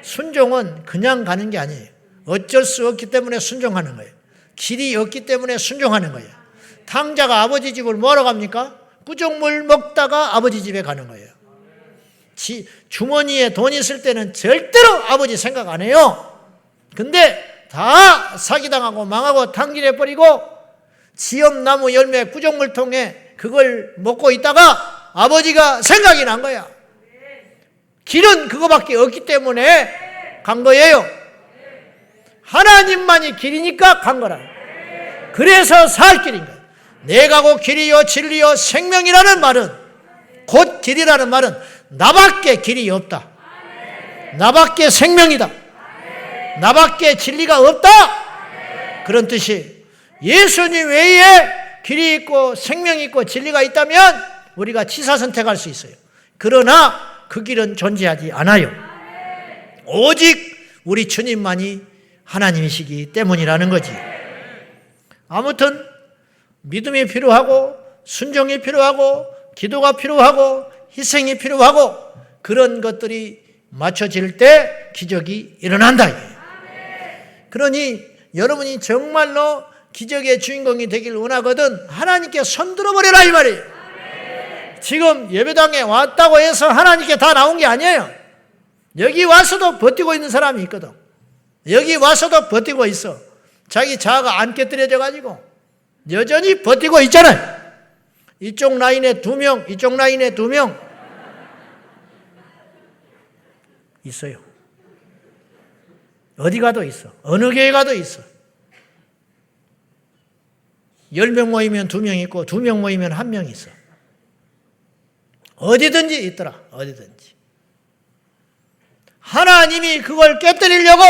순종은 그냥 가는 게 아니에요. 어쩔 수 없기 때문에 순종하는 거예요. 길이 없기 때문에 순종하는 거예요. 탕자가 아버지 집을 뭐하러 갑니까? 꾸중물 먹다가 아버지 집에 가는 거예요. 주머니에 돈 있을 때는 절대로 아버지 생각 안 해요. 근데 다 사기당하고 망하고 탕진해버리고 지엄나무 열매 꾸중물통에 그걸 먹고 있다가 아버지가 생각이 난 거야. 길은 그거밖에 없기 때문에 간 거예요. 하나님만이 길이니까 간 거라. 그래서 살 길인 거예요. 내가 곧 길이요 진리요 생명이라는 말은, 곧 길이라는 말은 나밖에 길이 없다. 나밖에 생명이다. 나밖에 진리가 없다. 그런 뜻이 예수님 외에 길이 있고 생명이 있고 진리가 있다면 우리가 취사 선택할 수 있어요. 그러나 그 길은 존재하지 않아요. 오직 우리 주님만이 하나님이시기 때문이라는 거지. 아무튼 믿음이 필요하고 순종이 필요하고 기도가 필요하고 희생이 필요하고 그런 것들이 맞춰질 때 기적이 일어난다. 그러니 여러분이 정말로 기적의 주인공이 되길 원하거든 하나님께 손들어 버려라 이 말이에요. 지금 예배당에 왔다고 해서 하나님께 다 나온 게 아니에요. 여기 와서도 버티고 있는 사람이 있거든. 여기 와서도 버티고 있어. 자기 자아가 안 깨뜨려져 가지고 여전히 버티고 있잖아요. 이쪽 라인에 2명, 이쪽 라인에 2명 있어요. 어디 가도 있어. 어느 교회 가도 있어. 10명 모이면 2명 있고 2명 모이면 1명 있어. 어디든지 있더라. 어디든지. 하나님이 그걸 깨뜨리려고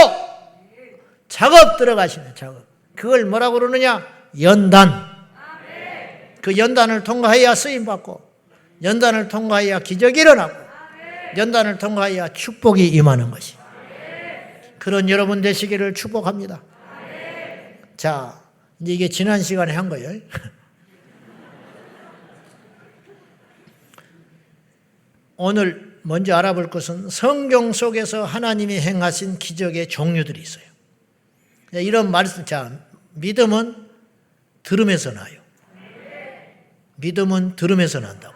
작업 들어가시네. 작업. 그걸 뭐라고 그러느냐? 연단. 그 연단을 통과해야 쓰임받고 연단을 통과해야 기적이 일어나고 연단을 통과해야 축복이 임하는 것이. 그런 여러분 되시기를 축복합니다. 자, 이제 이게 지난 시간에 한 거예요. 오늘 먼저 알아볼 것은 성경 속에서 하나님이 행하신 기적의 종류들이 있어요. 이런 말씀, 자, 믿음은 들음에서 나요. 믿음은 들음에서 난다고.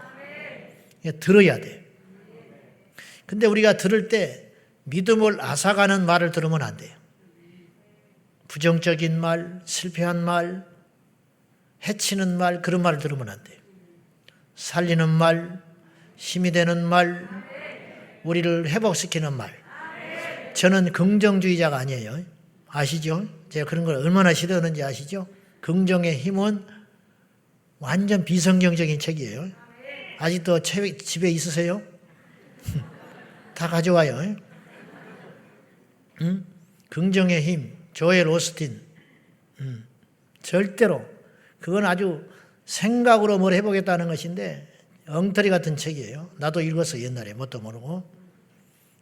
들어야 돼. 근데 우리가 들을 때 믿음을 앗아가는 말을 들으면 안 돼요. 부정적인 말, 실패한 말, 해치는 말, 그런 말을 들으면 안 돼요. 살리는 말, 힘이 되는 말, 우리를 회복시키는 말. 저는 긍정주의자가 아니에요. 아시죠? 제가 그런 걸 얼마나 싫어하는지 아시죠? 긍정의 힘은 완전 비성경적인 책이에요. 아직도 책 집에 있으세요? 다 가져와요. 응? 긍정의 힘, 조엘 오스틴. 절대로. 그건 아주 생각으로 뭘 해보겠다는 것인데 엉터리 같은 책이에요. 나도 읽었어 옛날에 뭣도 모르고.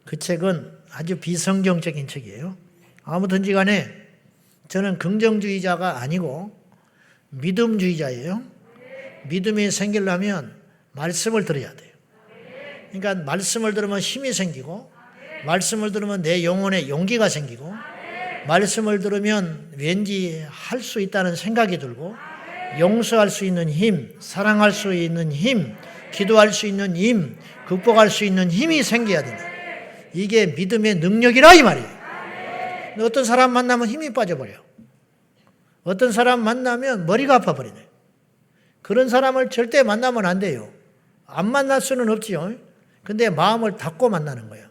그 책은 아주 비성경적인 책이에요. 아무튼지 간에 저는 긍정주의자가 아니고 믿음주의자예요. 믿음이 생기려면 말씀을 들어야 돼요. 그러니까 말씀을 들으면 힘이 생기고 말씀을 들으면 내 영혼에 용기가 생기고 말씀을 들으면 왠지 할 수 있다는 생각이 들고 용서할 수 있는 힘, 사랑할 수 있는 힘, 기도할 수 있는 힘, 극복할 수 있는 힘이 생겨야 된다. 이게 믿음의 능력이라 이 말이에요. 어떤 사람 만나면 힘이 빠져버려. 어떤 사람 만나면 머리가 아파버리네. 그런 사람을 절대 만나면 안 돼요. 안 만날 수는 없지요. 근데 마음을 닫고 만나는 거예요.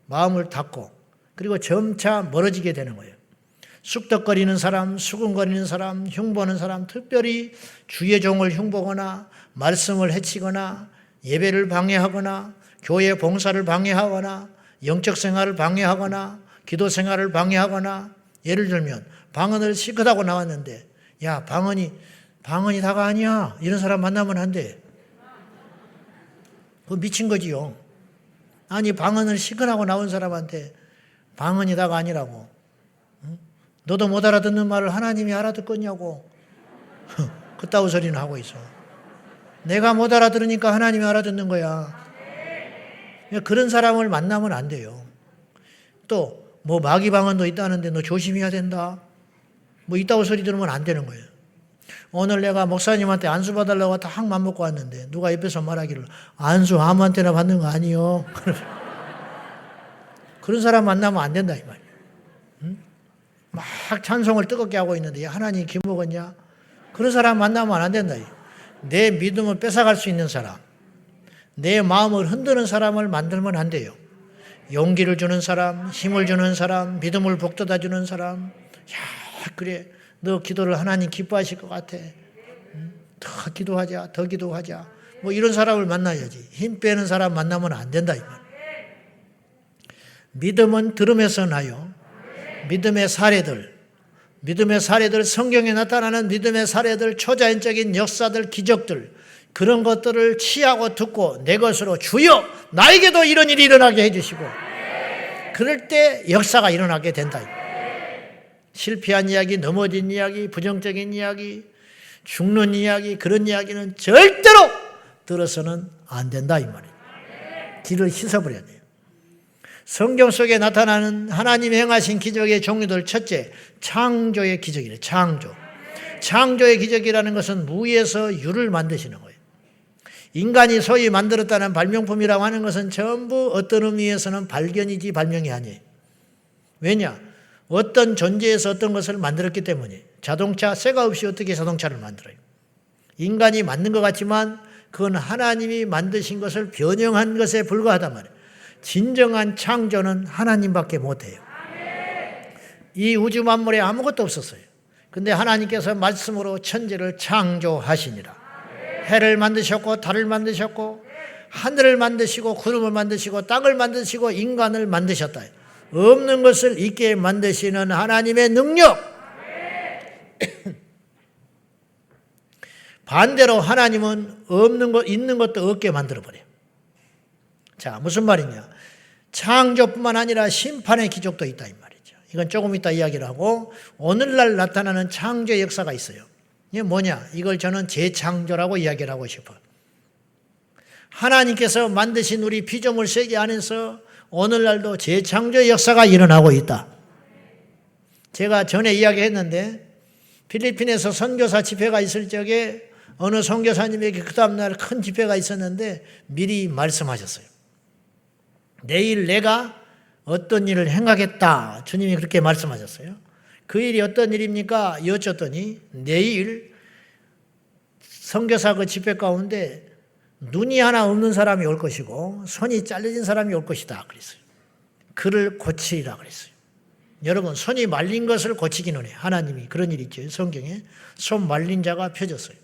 마음을 닫고. 그리고 점차 멀어지게 되는 거예요. 쑥덕거리는 사람, 수근거리는 사람, 흉보는 사람, 특별히 주의 종을 흉보거나 말씀을 해치거나 예배를 방해하거나 교회 봉사를 방해하거나 영적 생활을 방해하거나 기도 생활을 방해하거나 예를 들면 방언을 시크하고 나왔는데 야 방언이 다가 아니야. 이런 사람 만나면 안 돼. 그거 미친 거지요. 아니 방언을 시큰하고 나온 사람한테 방언이 다가 아니라고. 너도 못 알아듣는 말을 하나님이 알아듣겠냐고. 그따위 소리는 하고 있어. 내가 못 알아들으니까 하나님이 알아듣는 거야. 그런 사람을 만나면 안 돼요. 또 뭐 마귀 방언도 있다는데 너 조심해야 된다. 뭐 이따위 소리 들으면 안 되는 거예요. 오늘 내가 목사님한테 안수 받으려고 딱 맘먹고 왔는데 누가 옆에서 말하기를 안수 아무한테나 받는 거 아니요. 그런 사람 만나면 안 된다 이 말이에요. 응? 막 찬송을 뜨겁게 하고 있는데 하나님 기먹었냐? 그런 사람 만나면 안 된다. 내 믿음을 뺏어갈 수 있는 사람, 내 마음을 흔드는 사람을 만들면 안 돼요. 용기를 주는 사람, 힘을 주는 사람, 믿음을 북돋아 주는 사람. 야 그래 너 기도를 하나님 기뻐하실 것 같아. 더 기도하자, 더 기도하자. 뭐 이런 사람을 만나야지. 힘 빼는 사람 만나면 안 된다 이 말. 믿음은 들음에서 나요. 믿음의 사례들, 성경에 나타나는 믿음의 사례들, 초자연적인 역사들, 기적들, 그런 것들을 취하고 듣고 내 것으로 주여 나에게도 이런 일이 일어나게 해주시고, 그럴 때 역사가 일어나게 된다. 실패한 이야기, 넘어진 이야기, 부정적인 이야기, 죽는 이야기, 그런 이야기는 절대로 들어서는 안 된다 이 말이에요. 귀를 씻어버려야 돼요. 성경 속에 나타나는 하나님이 행하신 기적의 종류들, 첫째, 창조의 기적이래요. 창조의 기적이라는 것은 무에서 유를 만드시는 거예요. 인간이 소위 만들었다는 발명품이라고 하는 것은 전부 어떤 의미에서는 발견이지 발명이 아니에요. 왜냐? 어떤 존재에서 어떤 것을 만들었기 때문에. 자동차, 쇠가 없이 어떻게 자동차를 만들어요? 인간이 만든 것 같지만 그건 하나님이 만드신 것을 변형한 것에 불과하단 말이에요. 진정한 창조는 하나님밖에 못해요. 이 우주 만물에 아무것도 없었어요. 근데 하나님께서 말씀으로 천지를 창조하시니라. 해를 만드셨고 달을 만드셨고 하늘을 만드시고 구름을 만드시고 땅을 만드시고 인간을 만드셨다. 없는 것을 있게 만드시는 하나님의 능력. 반대로 하나님은 없는 것, 있는 것도 없게 만들어버려요. 자, 무슨 말이냐? 창조뿐만 아니라 심판의 기적도 있다 이 말이죠. 이건 조금 이따 이야기를 하고, 오늘날 나타나는 창조의 역사가 있어요. 이게 뭐냐? 이걸 저는 재창조라고 이야기를 하고 싶어요. 하나님께서 만드신 우리 피조물 세계 안에서 오늘날도 재창조의 역사가 일어나고 있다. 제가 전에 이야기했는데 필리핀에서 선교사 집회가 있을 적에 어느 선교사님에게 그 다음날 큰 집회가 있었는데 미리 말씀하셨어요. 내일 내가 어떤 일을 행하겠다. 주님이 그렇게 말씀하셨어요. 그 일이 어떤 일입니까? 여쭙더니 내일 선교사 그 집회 가운데 눈이 하나 없는 사람이 올 것이고 손이 잘려진 사람이 올 것이다 그랬어요. 그를 고치리라 그랬어요. 여러분, 손이 말린 것을 고치기는 해요. 하나님이 그런 일이 있죠. 성경에 손 말린 자가 펴졌어요.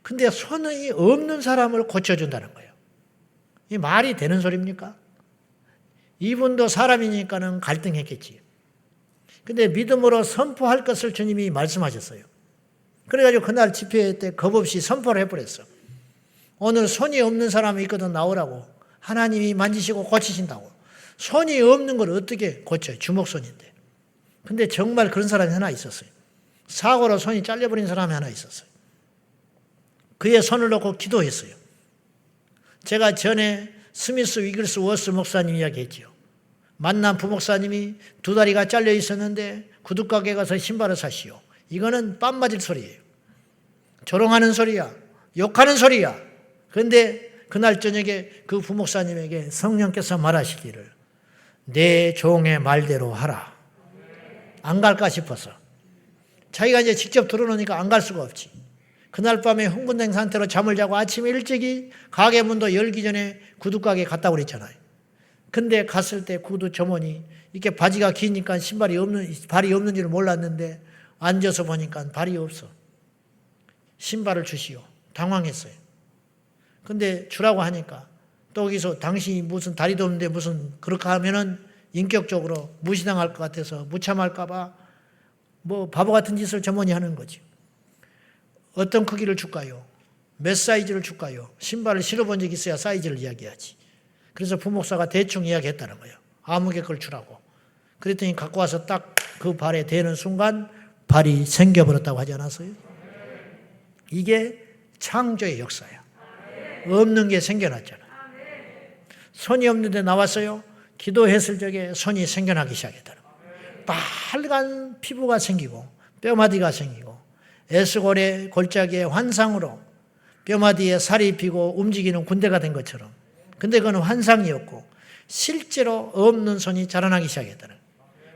근데 손이 없는 사람을 고쳐준다는 거예요. 이 말이 되는 소리입니까? 이분도 사람이니까는 갈등했겠지. 근데 믿음으로 선포할 것을 주님이 말씀하셨어요. 그래가지고 그날 집회 때 겁없이 선포를 해버렸어. 오늘 손이 없는 사람이 있거든 나오라고. 하나님이 만지시고 고치신다고. 손이 없는 걸 어떻게 고쳐요? 주먹손인데. 근데 정말 그런 사람이 하나 있었어요. 사고로 손이 잘려버린 사람이 하나 있었어요. 그의 손을 놓고 기도했어요. 제가 전에 스미스 위글스 워스 목사님 이야기했죠. 만난 부목사님이 두 다리가 잘려 있었는데 구두가게 가서 신발을 사시오. 이거는 뺨 맞을 소리예요. 조롱하는 소리야. 욕하는 소리야. 그런데 그날 저녁에 그 부목사님에게 성령께서 말하시기를 내 종의 말대로 하라. 안 갈까 싶어서. 자기가 이제 직접 들어놓으니까 안 갈 수가 없지. 그날 밤에 흥분된 상태로 잠을 자고 아침에 일찍이 가게 문도 열기 전에 구두가게 갔다 그랬잖아요. 근데 갔을 때 구두 점원이 이렇게 바지가 기니까 발이 없는 줄 몰랐는데 앉아서 보니까 발이 없어. 신발을 주시오. 당황했어요. 근데 주라고 하니까 또 거기서 당신이 무슨 다리도 없는데 무슨 그렇게 하면은 인격적으로 무시당할 것 같아서 무참할까 봐 뭐 바보 같은 짓을 점원이 하는 거지. 어떤 크기를 줄까요? 몇 사이즈를 줄까요? 신발을 신어본 적이 있어야 사이즈를 이야기하지. 그래서 부목사가 대충 이야기했다는 거예요. 아무개 걸 주라고. 그랬더니 갖고 와서 딱 그 발에 대는 순간 발이 생겨버렸다고 하지 않았어요? 이게 창조의 역사야. 없는 게 생겨났잖아. 손이 없는데 나왔어요. 기도했을 적에 손이 생겨나기 시작했다는 거예요. 빨간 피부가 생기고 뼈마디가 생기고 에스골의 골짜기의 환상으로 뼈마디에 살이 피고 움직이는 군대가 된 것처럼. 근데 그건 환상이었고 실제로 없는 손이 자라나기 시작했다는 거예요.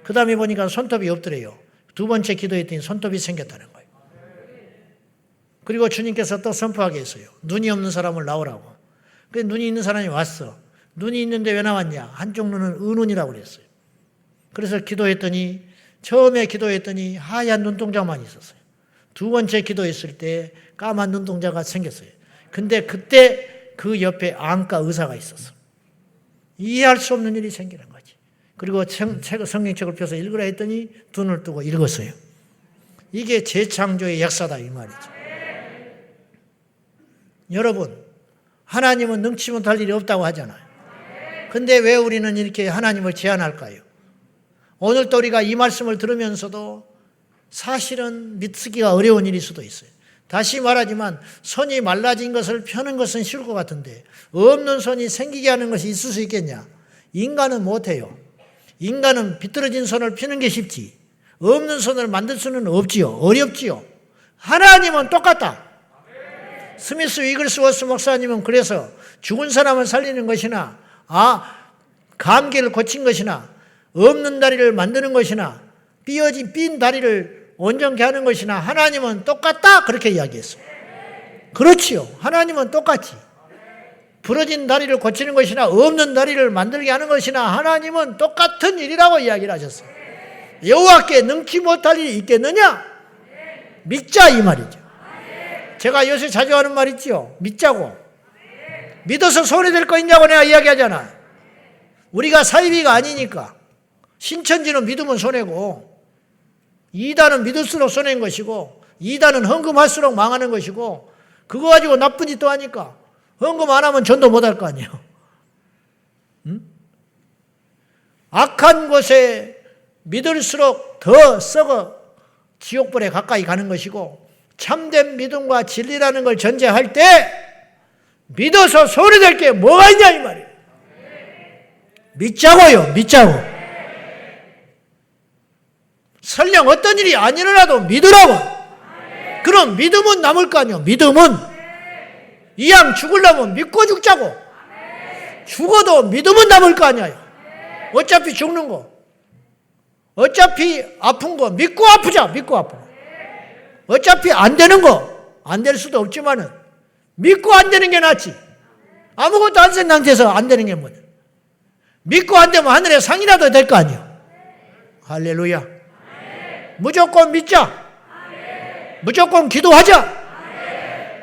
그 다음에 보니까 손톱이 없더래요. 두 번째 기도했더니 손톱이 생겼다는 거예요. 그리고 주님께서 또 선포하게 했어요. 눈이 없는 사람을 나오라고. 그래서 눈이 있는 사람이 왔어. 눈이 있는데 왜 나왔냐? 한쪽 눈은 의눈이라고 그랬어요. 그래서 처음에 기도했더니 하얀 눈동자만 있었어요. 두 번째 기도했을 때 까만 눈동자가 생겼어요. 근데 그때 그 옆에 안과 의사가 있었어. 이해할 수 없는 일이 생기는 거지. 그리고 성경책을 펴서 읽으라 했더니 눈을 뜨고 읽었어요. 이게 재창조의 역사다 이 말이죠. 여러분, 하나님은 능치 못할 일이 없다고 하잖아요. 근데 왜 우리는 이렇게 하나님을 제한할까요? 오늘 또 우리가 이 말씀을 들으면서도 사실은 믿기가 어려운 일일 수도 있어요. 다시 말하지만 손이 말라진 것을 펴는 것은 쉬울 것 같은데 없는 손이 생기게 하는 것이 있을 수 있겠냐? 인간은 못해요. 인간은 비뚤어진 손을 펴는 게 쉽지 없는 손을 만들 수는 없지요. 어렵지요. 하나님은 똑같다. 스미스 위글스워스 목사님은 그래서 죽은 사람을 살리는 것이나 감기를 고친 것이나 없는 다리를 만드는 것이나 삔 다리를 온전케 하는 것이나 하나님은 똑같다 그렇게 이야기했어요. 그렇지요. 하나님은 똑같지. 부러진 다리를 고치는 것이나 없는 다리를 만들게 하는 것이나 하나님은 똑같은 일이라고 이야기를 하셨어요. 여호와께 능치 못할 일이 있겠느냐? 믿자 이 말이죠. 제가 요새 자주 하는 말 있죠. 믿자고. 믿어서 손해될 거 있냐고 내가 이야기하잖아. 우리가 사이비가 아니니까. 신천지는 믿으면 손해고 이단은 믿을수록 손해인 것이고 이단은 헌금할수록 망하는 것이고 그거 가지고 나쁜 짓도 하니까 헌금 안 하면 전도 못 할 거 아니에요. 응? 악한 곳에 믿을수록 더 썩어 지옥불에 가까이 가는 것이고 참된 믿음과 진리라는 걸 전제할 때 믿어서 손해될 게 뭐가 있냐 이 말이에요. 믿자고요. 믿자고. 설령 어떤 일이 안 일어나도 믿으라고. 그럼 믿음은 남을 거 아니에요. 믿음은 이왕 죽으려면 믿고 죽자고. 죽어도 믿음은 남을 거 아니에요. 어차피 죽는 거 어차피 아픈 거 믿고 아프자. 믿고 아프고 어차피 안 되는 거 안 될 수도 없지만은 믿고 안 되는 게 낫지. 아무것도 안 쓴 상태에서 안 되는 게 뭐냐. 믿고 안 되면 하늘에 상이라도 될 거 아니에요. 할렐루야. 무조건 믿자. 무조건 기도하자.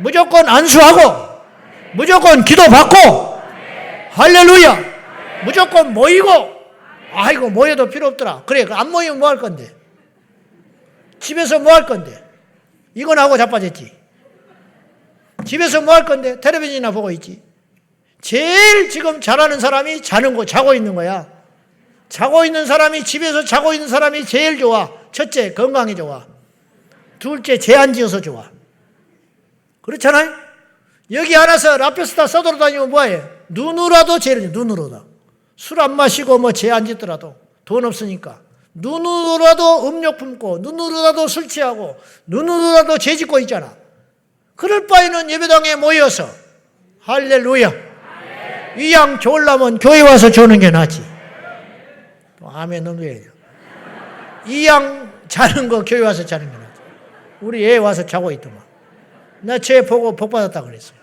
무조건 안수하고 무조건 기도받고 할렐루야. 무조건 모이고 아이고 모여도 필요 없더라. 그래 안 모이면 뭐 할 건데. 집에서 뭐 할 건데. 이건 하고 자빠졌지. 집에서 뭐 할 건데. 텔레비전이나 보고 있지. 제일 지금 잘하는 사람이 자고 있는 거야. 자고 있는 사람이 집에서 자고 있는 사람이 제일 좋아. 첫째 건강이 좋아. 둘째 제한 지어서 좋아. 그렇잖아요. 여기 안에서 라페스타 써돌아다니면 뭐해. 눈으로라도 제일 눈으로도. 술 안 마시고 뭐 제한 짓더라도 돈 없으니까 눈으로라도 음료 품고 눈으로라도 술 취하고 눈으로라도 죄 짓고 있잖아. 그럴 바에는 예배당에 모여서 할렐루야. 이왕 좋으려면 교회 와서 좋는 게 낫지. 또 아멘은 왜 해요. 이왕 자는 거 교회 와서 자는 게 낫지. 우리 애 와서 자고 있더만. 나 쟤 보고 복 받았다 그랬어요.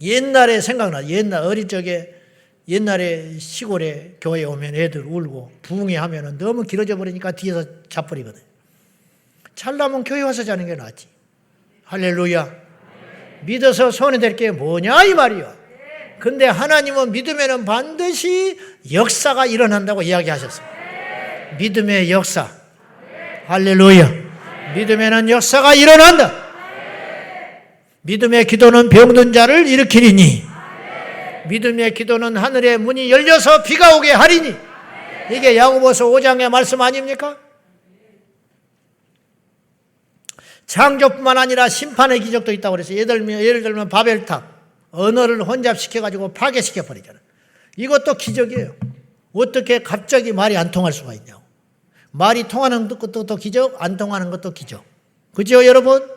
옛날에 생각나. 옛날 어릴 적에 옛날에 시골에 교회에 오면 애들 울고 부흥회 하면은 너무 길어져 버리니까 뒤에서 자버리거든. 잘나면 교회 와서 자는 게 낫지. 할렐루야. 믿어서 손해될 게 뭐냐 이 말이요. 근데 하나님은 믿으면은 반드시 역사가 일어난다고 이야기하셨어요. 믿음의 역사. 할렐루야. 믿으면은 역사가 일어난다. 믿음의 기도는 병든 자를 일으키리니 믿음의 기도는 하늘의 문이 열려서 비가 오게 하리니. 이게 야고보서 5장의 말씀 아닙니까? 창조뿐만 아니라 심판의 기적도 있다고 그랬어요. 예를 들면 바벨탑 언어를 혼잡시켜가지고 파괴시켜버리잖아요. 이것도 기적이에요. 어떻게 갑자기 말이 안 통할 수가 있냐고. 말이 통하는 것도 기적, 안 통하는 것도 기적. 그죠 여러분?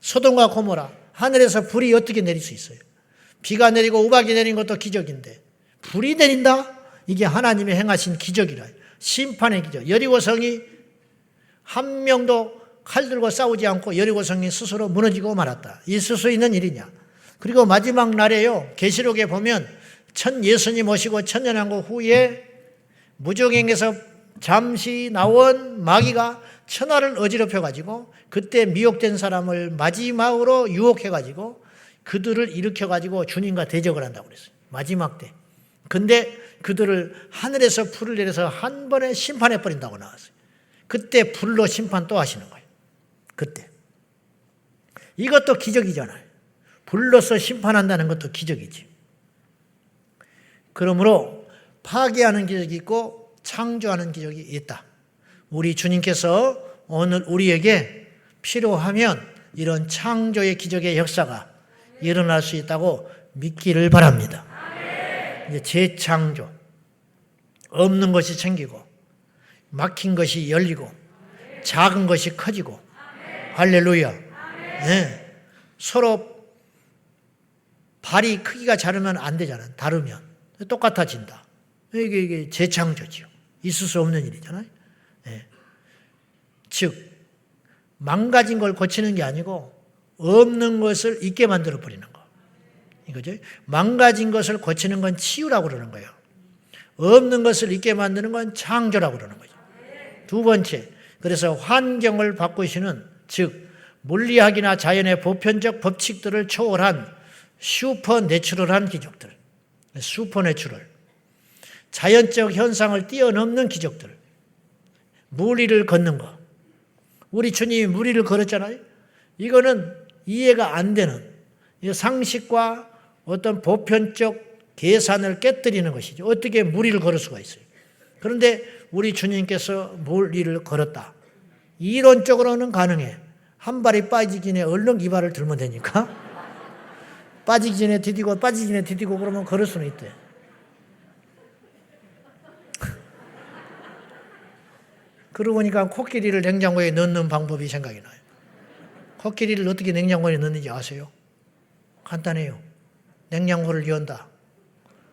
소돔과 고모라 하늘에서 불이 어떻게 내릴 수 있어요? 비가 내리고 우박이 내린 것도 기적인데 불이 내린다? 이게 하나님이 행하신 기적이라. 심판의 기적. 여리고성이 한 명도 칼 들고 싸우지 않고 여리고성이 스스로 무너지고 말았다. 있을 수 있는 일이냐. 그리고 마지막 날에요. 계시록에 보면 천 예수님 오시고 천년왕국 후에 무적행에서 잠시 나온 마귀가 천하를 어지럽혀가지고 그때 미혹된 사람을 마지막으로 유혹해가지고 그들을 일으켜가지고 주님과 대적을 한다고 그랬어요. 마지막 때. 근데 그들을 하늘에서 불을 내려서 한 번에 심판해 버린다고 나왔어요. 그때 불로 심판 또 하시는 거예요. 그때. 이것도 기적이잖아요. 불로서 심판한다는 것도 기적이지. 그러므로 파괴하는 기적이 있고 창조하는 기적이 있다. 우리 주님께서 오늘 우리에게 필요하면 이런 창조의 기적의 역사가 일어날 수 있다고 믿기를 바랍니다. 이제 재창조. 없는 것이 생기고 막힌 것이 열리고 작은 것이 커지고 할렐루야. 네. 서로 발이 크기가 다르면 안 되잖아요. 다르면 똑같아진다. 이게 재창조지요. 있을 수 없는 일이잖아요. 네. 즉 망가진 걸 고치는 게 아니고 없는 것을 있게 만들어 버리는 거. 이거죠. 망가진 것을 고치는 건 치유라고 그러는 거예요. 없는 것을 있게 만드는 건 창조라고 그러는 거죠. 두 번째, 그래서 환경을 바꾸시는, 즉 물리학이나 자연의 보편적 법칙들을 초월한 슈퍼내추럴한 기적들, 슈퍼내추럴, 자연적 현상을 뛰어넘는 기적들, 무리를 걷는 거. 우리 주님이 무리를 걸었잖아요. 이거는 이해가 안 되는 상식과 어떤 보편적 계산을 깨뜨리는 것이죠. 어떻게 무리를 걸을 수가 있어요. 그런데 우리 주님께서 무리를 걸었다. 이론적으로는 가능해. 한 발이 빠지기 전에 얼른 이 발을 들면 되니까. 빠지기 전에 디디고 빠지기 전에 디디고 그러면 걸을 수는 있대. 그러고 보니까 코끼리를 냉장고에 넣는 방법이 생각이 나요. 코끼리를 어떻게 냉장고에 넣는지 아세요? 간단해요. 냉장고를 연다.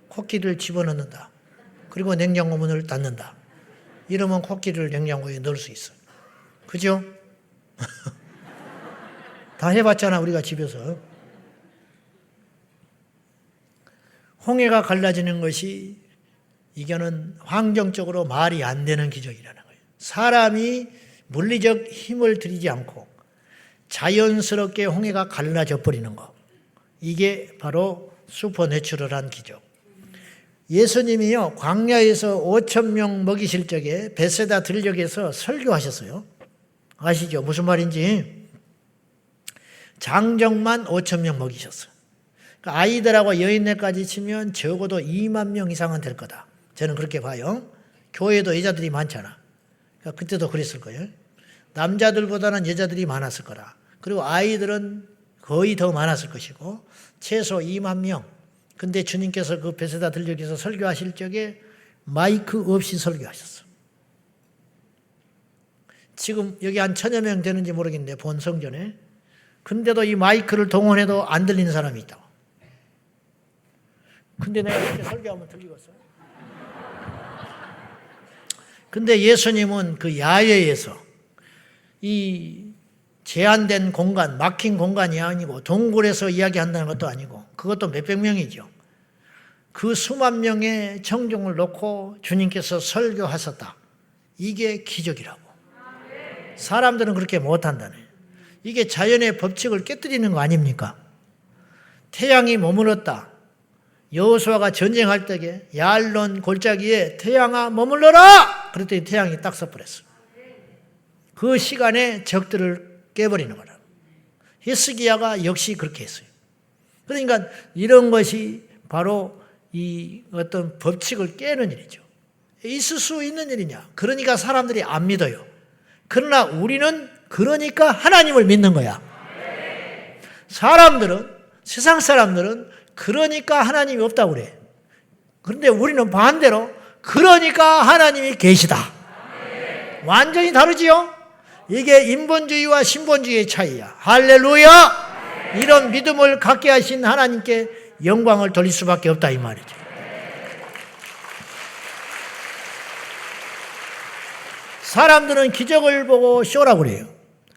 코끼리를 집어넣는다. 그리고 냉장고 문을 닫는다. 이러면 코끼리를 냉장고에 넣을 수 있어요. 그죠? 다 해봤잖아, 우리가 집에서. 홍해가 갈라지는 것이 이거는 환경적으로 말이 안 되는 기적이라는 거예요. 사람이 물리적 힘을 들이지 않고 자연스럽게 홍해가 갈라져 버리는 거. 이게 바로 슈퍼내추럴한 기적. 예수님이요, 광야에서 5,000명 먹이실 적에 베세다 들녘에서 설교하셨어요. 아시죠? 무슨 말인지. 장정만 5,000명 먹이셨어요. 그러니까 아이들하고 여인네까지 치면 적어도 2만 명 이상은 될 거다. 저는 그렇게 봐요. 교회도 여자들이 많잖아. 그러니까 그때도 그랬을 거예요. 남자들보다는 여자들이 많았을 거라. 그리고 아이들은 거의 더 많았을 것이고 최소 2만 명. 근데 주님께서 그 베세다 들녘에서 설교하실 적에 마이크 없이 설교하셨어. 지금 여기 한 1,000여 명 되는지 모르겠는데 본 성전에. 근데도 이 마이크를 동원해도 안 들리는 사람이 있다고. 근데 내가 이렇게 설교하면 들리겠어? 근데 예수님은 그 야외에서 이 제한된 공간, 막힌 공간이 아니고 동굴에서 이야기한다는 것도 아니고 그것도 몇백 명이죠. 그 수만 명의 청중을 놓고 주님께서 설교하셨다. 이게 기적이라고. 사람들은 그렇게 못한다네. 이게 자연의 법칙을 깨뜨리는 거 아닙니까? 태양이 머물렀다. 여호수아가 전쟁할 때에 야알론 골짜기에 태양아 머물러라! 그랬더니 태양이 딱 서버렸어. 그 시간에 적들을 깨버리는 거라. 히스기야가 역시 그렇게 했어요. 그러니까 이런 것이 바로 이 어떤 법칙을 깨는 일이죠. 있을 수 있는 일이냐? 그러니까 사람들이 안 믿어요. 그러나 우리는 그러니까 하나님을 믿는 거야. 사람들은, 세상 사람들은 그러니까 하나님이 없다고 그래. 그런데 우리는 반대로 그러니까 하나님이 계시다. 완전히 다르지요? 이게 인본주의와 신본주의의 차이야. 할렐루야! 이런 믿음을 갖게 하신 하나님께 영광을 돌릴 수밖에 없다 이 말이죠. 사람들은 기적을 보고 쇼라고 그래요.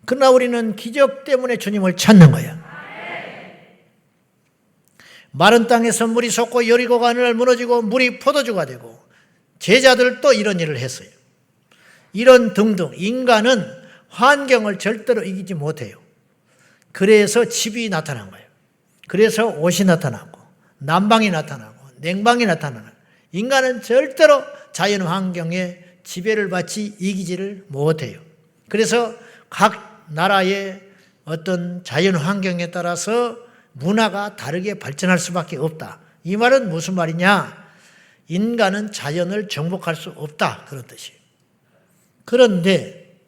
그러나 우리는 기적 때문에 주님을 찾는 거야. 마른 땅에서 물이 솟고 여리고가 하늘을 무너지고 물이 포도주가 되고 제자들도 이런 일을 했어요. 이런 등등 인간은 환경을 절대로 이기지 못해요. 그래서 집이 나타난 거예요. 그래서 옷이 나타나고 난방이 나타나고 냉방이 나타나는 인간은 절대로 자연 환경에 지배를 받지 이기지를 못해요. 그래서 각 나라의 어떤 자연 환경에 따라서 문화가 다르게 발전할 수밖에 없다. 이 말은 무슨 말이냐? 인간은 자연을 정복할 수 없다. 그런 뜻이에요. 그런데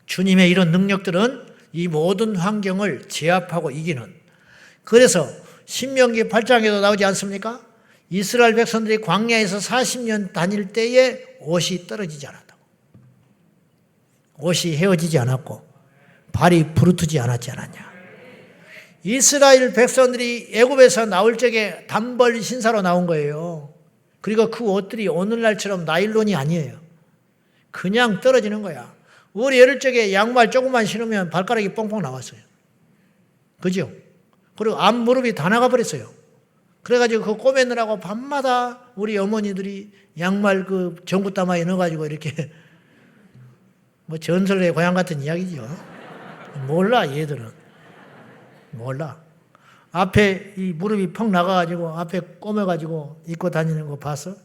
주님의 이런 능력들은 이 모든 환경을 제압하고 이기는, 그래서 신명기 8장에도 나오지 않습니까? 이스라엘 백성들이 광야에서 40년 다닐 때에 옷이 떨어지지 않았다고. 옷이 헤어지지 않았고 발이 부르트지 않았지 않았냐. 이스라엘 백성들이 애굽에서 나올 적에 단벌 신사로 나온 거예요. 그리고 그 옷들이 오늘날처럼 나일론이 아니에요. 그냥 떨어지는 거야. 우리 어릴 적에 양말 조금만 신으면 발가락이 뻥뻥 나왔어요. 그죠? 그리고 앞 무릎이 다 나가버렸어요. 그래가지고 그 꼬매느라고 밤마다 우리 어머니들이 양말 그 전구따마에 넣어가지고 이렇게 뭐 전설의 고향 같은 이야기죠. 몰라, 얘들은. 몰라. 앞에 이 무릎이 펑 나가가지고 앞에 꼬매가지고 입고 다니는 거 봤어?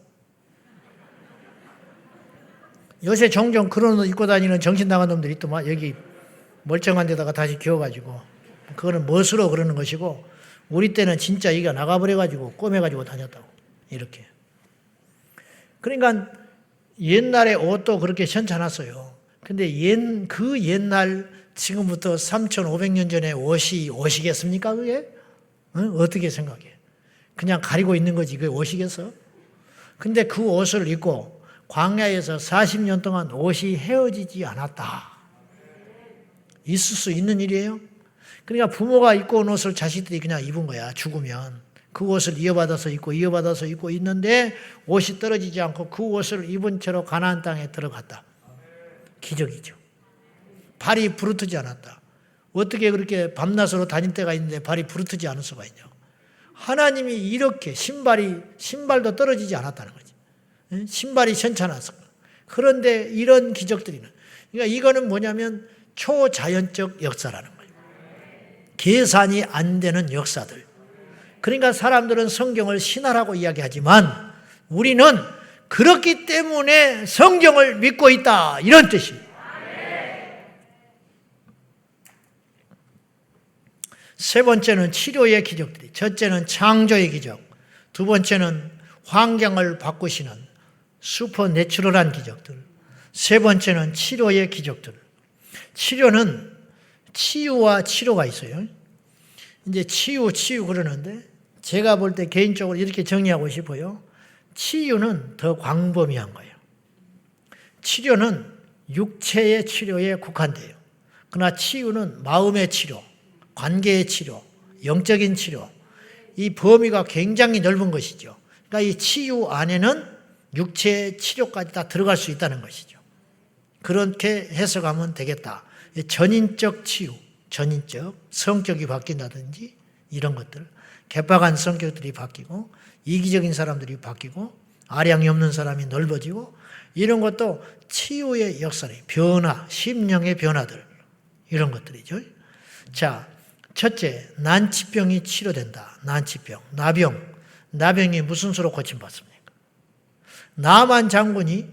요새 종종 그런 옷 입고 다니는 정신 나간 놈들이 있더만. 여기 멀쩡한 데다가 다시 기어가지고. 그거는 멋으로 그러는 것이고, 우리 때는 진짜 이가 나가버려가지고 꼬매가지고 다녔다고. 이렇게. 그러니까 옛날에 옷도 그렇게 현찮았어요. 근데 그 옛날 지금부터 3,500년 전에 옷이겠습니까 그게? 어떻게 생각해? 그냥 가리고 있는 거지 그게 옷이겠어? 근데 그 옷을 입고 광야에서 40년 동안 옷이 헤어지지 않았다. 있을 수 있는 일이에요? 그러니까 부모가 입고 온 옷을 자식들이 그냥 입은 거야. 죽으면 그 옷을 이어받아서 입고 이어받아서 입고 있는데 옷이 떨어지지 않고 그 옷을 입은 채로 가나안 땅에 들어갔다. 기적이죠. 발이 부르트지 않았다. 어떻게 그렇게 밤낮으로 다닐 때가 있는데 발이 부르트지 않을 수가 있냐. 하나님이 이렇게 신발도 떨어지지 않았다는 거지. 신발이 현찮았어. 그런데 이런 기적들이는, 그러니까 이거는 뭐냐면 초자연적 역사라는 거예요. 계산이 안 되는 역사들. 그러니까 사람들은 성경을 신화라고 이야기하지만 우리는 그렇기 때문에 성경을 믿고 있다. 이런 뜻이에요. 세 번째는 치료의 기적들이. 첫째는 창조의 기적. 두 번째는 환경을 바꾸시는 슈퍼내추럴한 기적들. 세 번째는 치료의 기적들. 치료는 치유와 치료가 있어요. 이제 치유 그러는데 제가 볼 때 개인적으로 이렇게 정리하고 싶어요. 치유는 더 광범위한 거예요. 치료는 육체의 치료에 국한돼요. 그러나 치유는 마음의 치료, 관계의 치료, 영적인 치료, 이 범위가 굉장히 넓은 것이죠. 그러니까 이 치유 안에는 육체의 치료까지 다 들어갈 수 있다는 것이죠. 그렇게 해석하면 되겠다. 전인적 치유, 전인적 성격이 바뀐다든지 이런 것들, 개박한 성격들이 바뀌고 이기적인 사람들이 바뀌고 아량이 없는 사람이 넓어지고 이런 것도 치유의 역사래. 변화, 심령의 변화들 이런 것들이죠. 자, 첫째, 난치병이 치료된다. 난치병, 나병이 무슨 수로 고침받습니까? 나만 장군이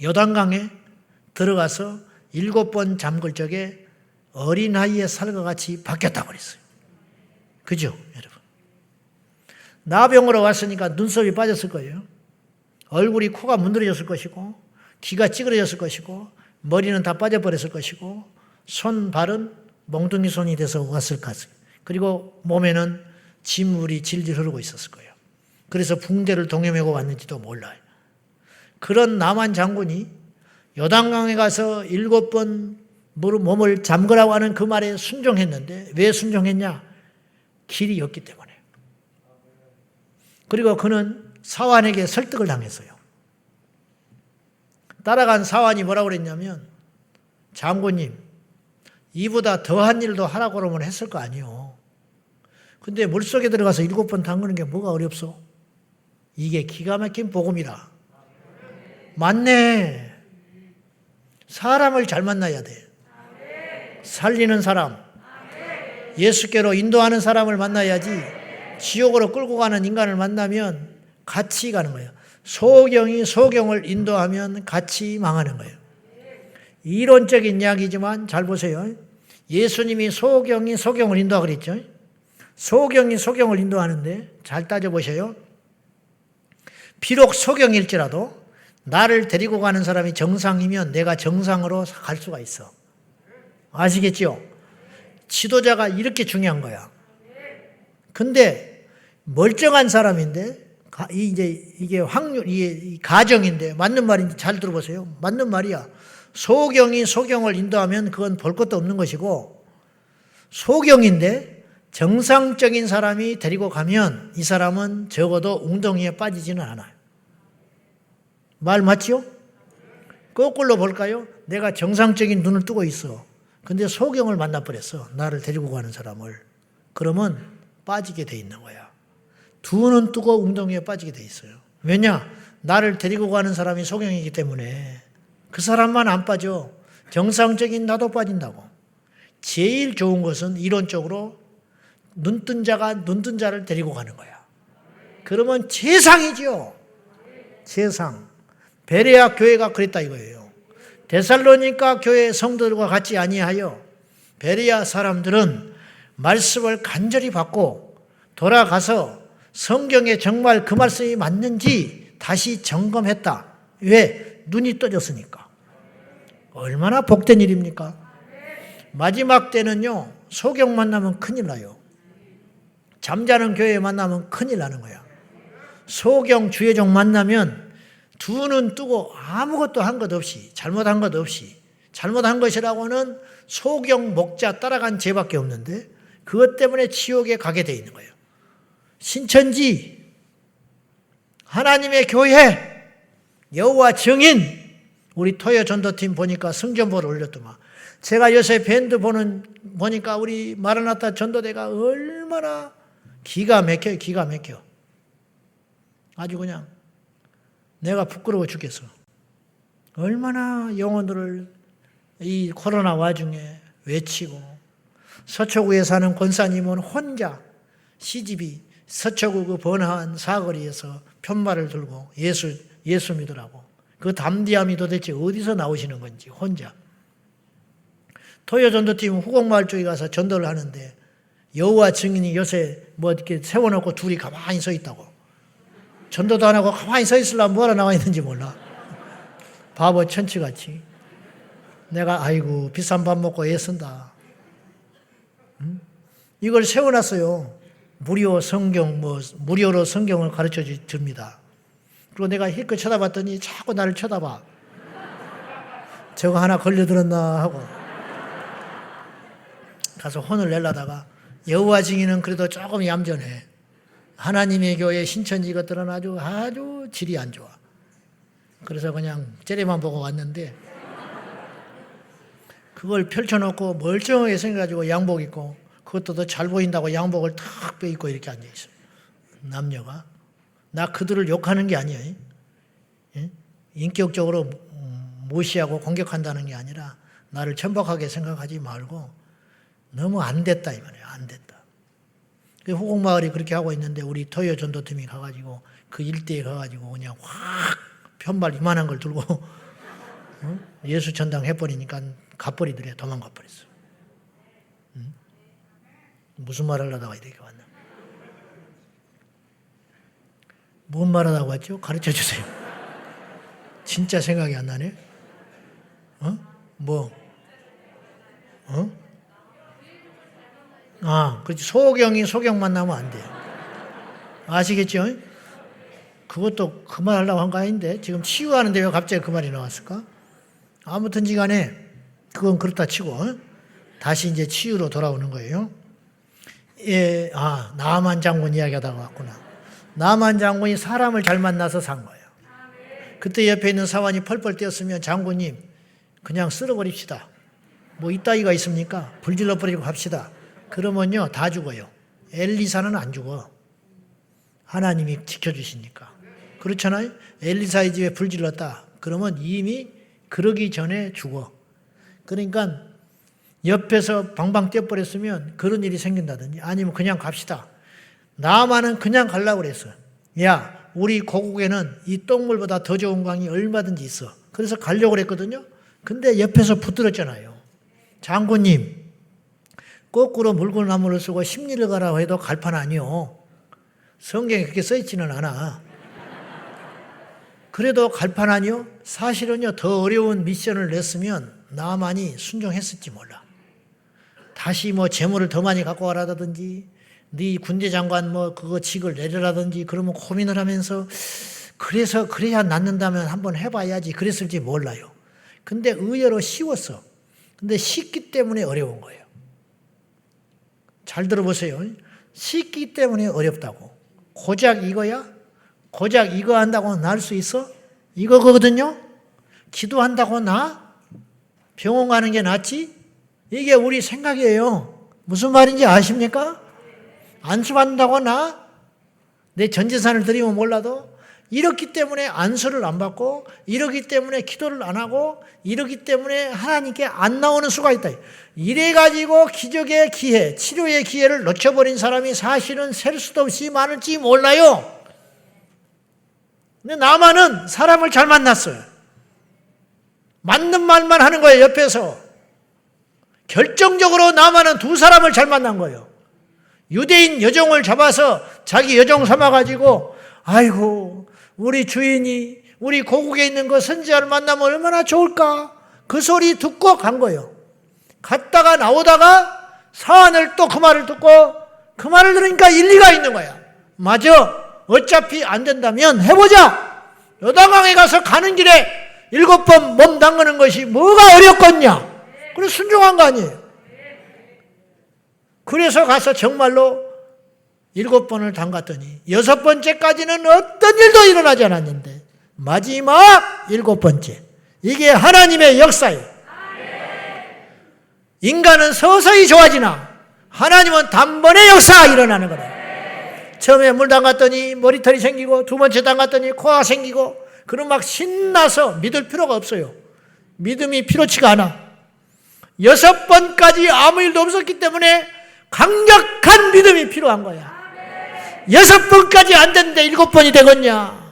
요단강에 들어가서 7번 잠글 적에 어린아이의 살과 같이 바뀌었다고 그랬어요. 그죠, 여러분? 나병으로 왔으니까 눈썹이 빠졌을 거예요. 얼굴이, 코가 문드러졌을 것이고 귀가 찌그러졌을 것이고 머리는 다 빠져버렸을 것이고 손, 발은 멍둥이 손이 돼서 왔을 것이고 그리고 몸에는 진물이 질질 흐르고 있었을 거예요. 그래서 붕대를 동여매고 왔는지도 몰라요. 그런 남한 장군이 요단강에 가서 7번 몸을 잠그라고 하는 그 말에 순종했는데 왜 순종했냐? 길이 없기 때문에. 그리고 그는 사환에게 설득을 당했어요. 따라간 사환이 뭐라고 그랬냐면, 장군님, 이보다 더한 일도 하라고 그러면 했을 거 아니에요. 근데 물속에 들어가서 7번 담그는 게 뭐가 어렵소? 이게 기가 막힌 복음이라. 맞네. 사람을 잘 만나야 돼. 살리는 사람, 예수께로 인도하는 사람을 만나야지 지옥으로 끌고 가는 인간을 만나면 같이 가는 거예요. 소경이 소경을 인도하면 같이 망하는 거예요. 이론적인 이야기지만 잘 보세요. 예수님이 소경이 소경을 인도하고 그랬죠. 소경이 소경을 인도하는데 잘 따져보세요. 비록 소경일지라도 나를 데리고 가는 사람이 정상이면 내가 정상으로 갈 수가 있어. 아시겠죠? 지도자가 이렇게 중요한 거야. 근데 멀쩡한 사람인데 이게 확률, 이게 가정인데 맞는 말인지 잘 들어보세요. 맞는 말이야. 소경이 소경을 인도하면 그건 볼 것도 없는 것이고, 소경인데 정상적인 사람이 데리고 가면 이 사람은 적어도 웅덩이에 빠지지는 않아요. 말 맞죠? 거꾸로 볼까요? 내가 정상적인 눈을 뜨고 있어. 근데 소경을 만나버렸어. 나를 데리고 가는 사람을. 그러면 빠지게 돼 있는 거야. 두 눈 뜨고 웅덩이에 빠지게 돼 있어요. 왜냐? 나를 데리고 가는 사람이 소경이기 때문에 그 사람만 안 빠져. 정상적인 나도 빠진다고. 제일 좋은 것은 이론적으로 눈뜬 자가 눈뜬 자를 데리고 가는 거야. 그러면 최상이죠. 최상. 베레아 교회가 그랬다 이거예요. 데살로니가 교회 성도들과 같이 아니하여 베레아 사람들은 말씀을 간절히 받고 돌아가서 성경에 정말 그 말씀이 맞는지 다시 점검했다. 왜? 눈이 떠졌으니까. 얼마나 복된 일입니까? 마지막 때는요, 소경 만나면 큰일 나요. 잠자는 교회 만나면 큰일 나는 거야. 소경 주여종 만나면 두 눈 뜨고 아무것도 한 것 없이, 잘못한 것 없이, 잘못한 것이라고는 소경 목자 따라간 죄밖에 없는데 그것 때문에 지옥에 가게 돼 있는 거예요. 신천지, 하나님의 교회, 여호와 증인, 우리 토요 전도팀 보니까 승전보를 올렸더만. 제가 요새 밴드 보니까 우리 마라나타 전도대가 얼마나 기가 막혀요, 기가 막혀. 아주 그냥 내가 부끄러워 죽겠어. 얼마나 영혼들을 이 코로나 와중에 외치고, 서초구에 사는 권사님은 혼자 시집이 서초구 그 번화한 사거리에서 편말을 들고 예수 믿으라고. 그 담대함이 도대체 어디서 나오시는 건지 혼자. 토요 전도팀 후곡마을 쪽에 가서 전도를 하는데 여호와 증인이 요새 뭐 이렇게 세워놓고 둘이 가만히 서 있다고. 전도도 안 하고 가만히 서 있으려면 뭐하러 나와 있는지 몰라. 바보 천치같이. 내가 아이고 비싼 밥 먹고 애쓴다. 이걸 세워놨어요. 무료로 성경을 가르쳐 줍니다. 그리고 내가 힐끗 쳐다봤더니 자꾸 나를 쳐다봐. 저거 하나 걸려들었나 하고. 가서 혼을 내려다가 여호와 증인은 그래도 조금 얌전해. 하나님의 교회 신천지 이것들은 아주 질이 안 좋아. 그래서 그냥 째려만 보고 왔는데 그걸 펼쳐놓고 멀쩡하게 생겨가지고 양복 입고 그것도 더 잘 보인다고 양복을 탁 빼입고 이렇게 앉아있어요. 남녀가. 나 그들을 욕하는 게 아니에요. 인격적으로 무시하고 공격한다는 게 아니라 나를 천박하게 생각하지 말고 너무 안 됐다 이 말이에요. 안 됐다. 후곡마을이 그렇게 하고 있는데 우리 토요 전도팀이 가가지고 그 일대에 가가지고 그냥 확 편발 이만한 걸 들고 예수 전당 해버리니까 가버리더래. 도망가 버렸어. 무슨 말 하려다가 이렇게 왔나? 뭔 말 하다가 왔죠? 가르쳐 주세요. 진짜 생각이 안 나네. 그렇지. 소경이 소경 만나면 안 돼. 아시겠죠? 그것도 그 말 하려고 한 거 아닌데 지금 치유하는데 왜 갑자기 그 말이 나왔을까? 아무튼 간에 그건 그렇다 치고 다시 이제 치유로 돌아오는 거예요. 예, 나만 장군 이야기하다가 왔구나. 나만 장군이 사람을 잘 만나서 산 거예요. 그때 옆에 있는 사환이 펄펄 뛰었으면 장군님 그냥 쓸어버립시다. 뭐 이따위가 있습니까? 불질러 버리고 합시다. 그러면요 다 죽어요. 엘리사는 안 죽어. 하나님이 지켜주시니까. 그렇잖아요. 엘리사의 집에 불질렀다. 그러면 이미 그러기 전에 죽어. 그러니까 옆에서 방방 뛰어버렸으면 그런 일이 생긴다든지 아니면 그냥 갑시다. 나만은 그냥 가려고 그랬어. 야, 우리 고국에는 이 똥물보다 더 좋은 강이 얼마든지 있어. 그래서 가려고 그랬거든요. 근데 옆에서 붙들었잖아요. 장군님, 거꾸로 물구나무를 쓰고 십리를 가라고 해도 갈판 아니요. 성경에 그렇게 써있지는 않아. 그래도 갈판 아니요? 사실은요, 더 어려운 미션을 냈으면 나만이 순종했을지 몰라. 다시 뭐 재물을 더 많이 갖고 와라든지, 네 군대 장관 뭐 그거 직을 내려라든지, 그러면 고민을 하면서 그래서 그래야 낫는다면 한번 해봐야지 그랬을지 몰라요. 근데 의외로 쉬웠어. 근데 쉽기 때문에 어려운 거예요. 잘 들어보세요. 쉽기 때문에 어렵다고. 고작 이거야? 고작 이거 한다고 날 수 있어? 이거거든요? 기도한다고 나? 병원 가는 게 낫지? 이게 우리 생각이에요. 무슨 말인지 아십니까? 안수받는다고 나? 내 전 재산을 드리면 몰라도 이렇기 때문에 안수를 안 받고, 이러기 때문에 기도를 안 하고, 이러기 때문에 하나님께 안 나오는 수가 있다. 이래가지고 기적의 기회, 치료의 기회를 놓쳐버린 사람이 사실은 셀 수도 없이 많을지 몰라요. 근데 나만은 사람을 잘 만났어요. 맞는 말만 하는 거예요, 옆에서. 결정적으로 나만은 두 사람을 잘 만난 거예요. 유대인 여종을 잡아서 자기 여종 삼아가지고, 아이고, 우리 주인이 우리 고국에 있는 그 선지자를 만나면 얼마나 좋을까? 그 소리 듣고 간 거예요. 갔다가 나오다가 사안을 또 그 말을 듣고, 그 말을 들으니까 일리가 있는 거야. 맞아. 어차피 안 된다면 해보자. 요단강에 가서 가는 길에 7번 몸 담그는 것이 뭐가 어렵겠냐. 그래서 순종한 거 아니에요. 그래서 가서 정말로 7번을 담갔더니 6번째까지는 어떤 일도 일어나지 않았는데 마지막 7번째, 이게 하나님의 역사예요. 인간은 서서히 좋아지나 하나님은 단번에 역사가 일어나는 거예요. 처음에 물 담갔더니 머리털이 생기고, 두 번째 담갔더니 코가 생기고, 그럼 막 신나서 믿을 필요가 없어요. 믿음이 필요치가 않아. 6번까지 아무 일도 없었기 때문에 강력한 믿음이 필요한 거야. 6번까지 안 됐는데 7번이 되겠냐.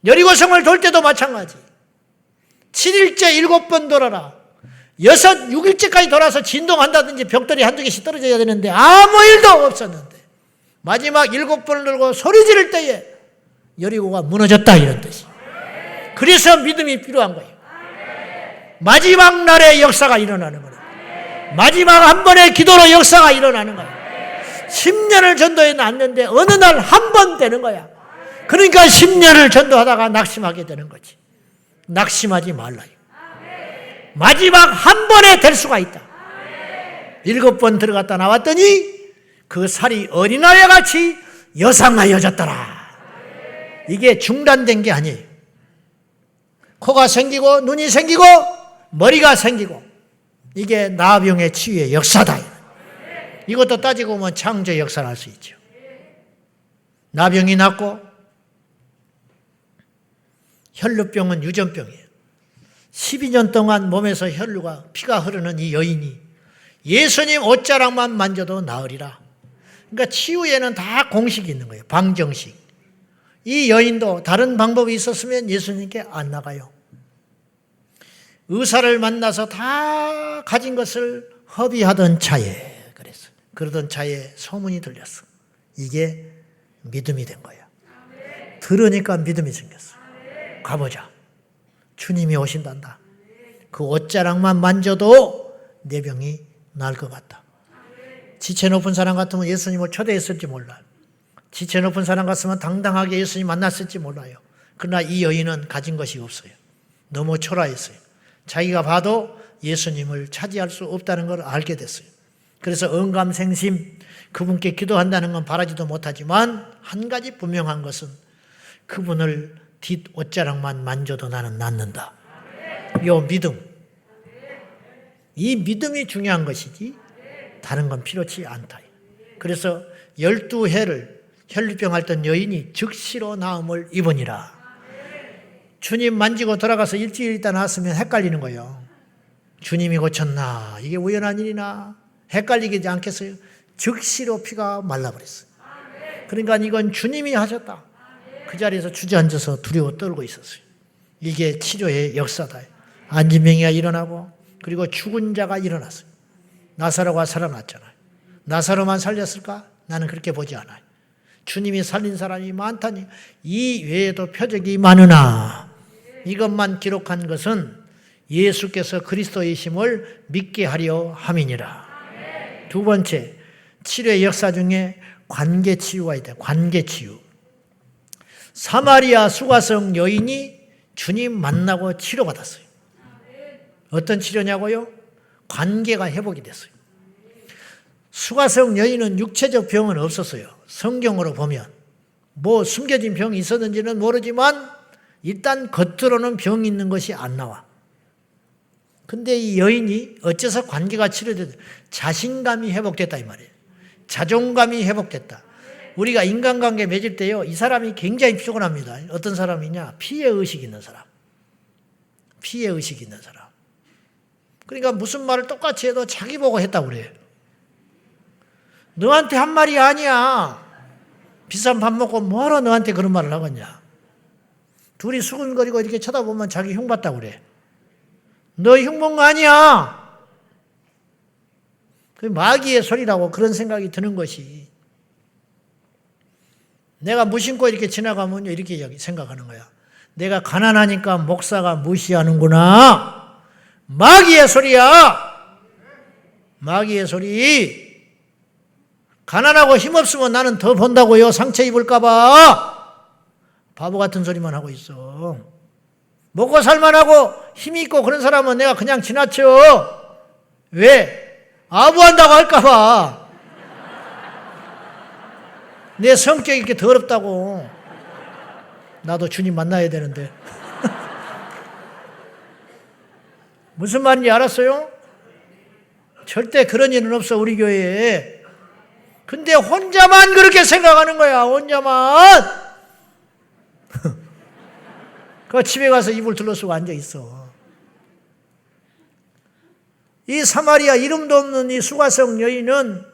여리고성을 돌 때도 마찬가지. 7일째 7번 돌아라. 6일째까지 돌아서 진동한다든지 벽돌이 한두 개씩 떨어져야 되는데 아무 일도 없었는데 마지막 7번을 돌고 소리 지를 때에 여리고가 무너졌다, 이런 뜻이. 그래서 믿음이 필요한 거예요. 마지막 날에 역사가 일어나는 거예요. 마지막 한 번의 기도로 역사가 일어나는 거예요. 10년을 전도해 놨는데 어느 날 한 번 되는 거야. 그러니까 10년을 전도하다가 낙심하게 되는 거지. 낙심하지 말라요. 마지막 한 번에 될 수가 있다. 7번 들어갔다 나왔더니 그 살이 어린아이 같이 여상하여졌더라. 이게 중단된 게 아니에요. 코가 생기고 눈이 생기고 머리가 생기고, 이게 나병의 치유의 역사다. 이것도 따지고 보면 창조의 역사를 할 수 있죠. 나병이 낫고, 혈루병은 유전병이에요. 12년 동안 몸에서 피가 흐르는 이 여인이 예수님 옷자락만 만져도 나으리라. 그러니까 치유에는 다 공식이 있는 거예요. 방정식. 이 여인도 다른 방법이 있었으면 예수님께 안 나가요. 의사를 만나서 다 가진 것을 허비하던 차에, 그러던 차에 소문이 들렸어. 이게 믿음이 된 거야. 들으니까 믿음이 생겼어. 가보자. 주님이 오신단다. 그 옷자락만 만져도 내 병이 나을 것 같다. 지체 높은 사람 같으면 예수님을 초대했을지 몰라요. 지체 높은 사람 같으면 당당하게 예수님 만났을지 몰라요. 그러나 이 여인은 가진 것이 없어요. 너무 초라했어요. 자기가 봐도 예수님을 차지할 수 없다는 걸 알게 됐어요. 그래서 언감생심 그분께 기도한다는 건 바라지도 못하지만 한 가지 분명한 것은 그분을 뒷 옷자락만 만져도 나는 낫는다. 요 믿음. 이 믿음이 중요한 것이지 다른 건 필요치 않다. 그래서 12해를 혈루병 앓던 여인이 즉시로 나음을 입으니라. 주님 만지고 돌아가서 일주일 있다 나왔으면 헷갈리는 거예요. 주님이 고쳤나? 이게 우연한 일이나? 헷갈리지 않겠어요? 즉시로 피가 말라버렸어요. 그러니까 이건 주님이 하셨다. 그 자리에서 주저앉아서 두려워 떨고 있었어요. 이게 치료의 역사다. 안진병이가 일어나고 그리고 죽은 자가 일어났어요. 나사로가 살아났잖아요. 나사로만 살렸을까? 나는 그렇게 보지 않아요. 주님이 살린 사람이 많다니 이 외에도 표적이 많으나 이것만 기록한 것은 예수께서 그리스도이심을 믿게 하려 함이니라. 두 번째, 치료의 역사 중에 관계치유가 있다. 관계치유. 사마리아 수가성 여인이 주님 만나고 치료받았어요. 어떤 치료냐고요? 관계가 회복이 됐어요. 수가성 여인은 육체적 병은 없었어요. 성경으로 보면 뭐 숨겨진 병이 있었는지는 모르지만 일단 겉으로는 병이 있는 것이 안 나와. 근데 이 여인이 어째서 관계가 치료됐다? 자신감이 회복됐다 이 말이에요. 자존감이 회복됐다. 우리가 인간관계 맺을 때요, 이 사람이 굉장히 피곤합니다. 어떤 사람이냐? 피해의식 있는 사람. 피해의식 있는 사람. 그러니까 무슨 말을 똑같이 해도 자기 보고 했다고 그래요. 너한테 한 말이 아니야. 비싼 밥 먹고 뭐하러 너한테 그런 말을 하겠냐. 둘이 수근거리고 이렇게 쳐다보면 자기 흉봤다고 그래. 너 흉본 거 아니야. 그 마귀의 소리라고 그런 생각이 드는 것이. 내가 무심코 이렇게 지나가면 이렇게 생각하는 거야. 내가 가난하니까 목사가 무시하는구나. 마귀의 소리야. 마귀의 소리. 가난하고 힘없으면 나는 더 번다고요. 상처 입을까 봐. 바보 같은 소리만 하고 있어. 먹고 살만하고 힘이 있고 그런 사람은 내가 그냥 지나쳐. 왜? 아부한다고 할까 봐. 내 성격이 이렇게 더럽다고. 나도 주님 만나야 되는데. 무슨 말인지 알았어요? 절대 그런 일은 없어 우리 교회에. 근데 혼자만 그렇게 생각하는 거야. 혼자만. 그 집에 가서 이불 둘러쓰고 앉아 있어. 이 사마리아 이름도 없는 이 수가성 여인은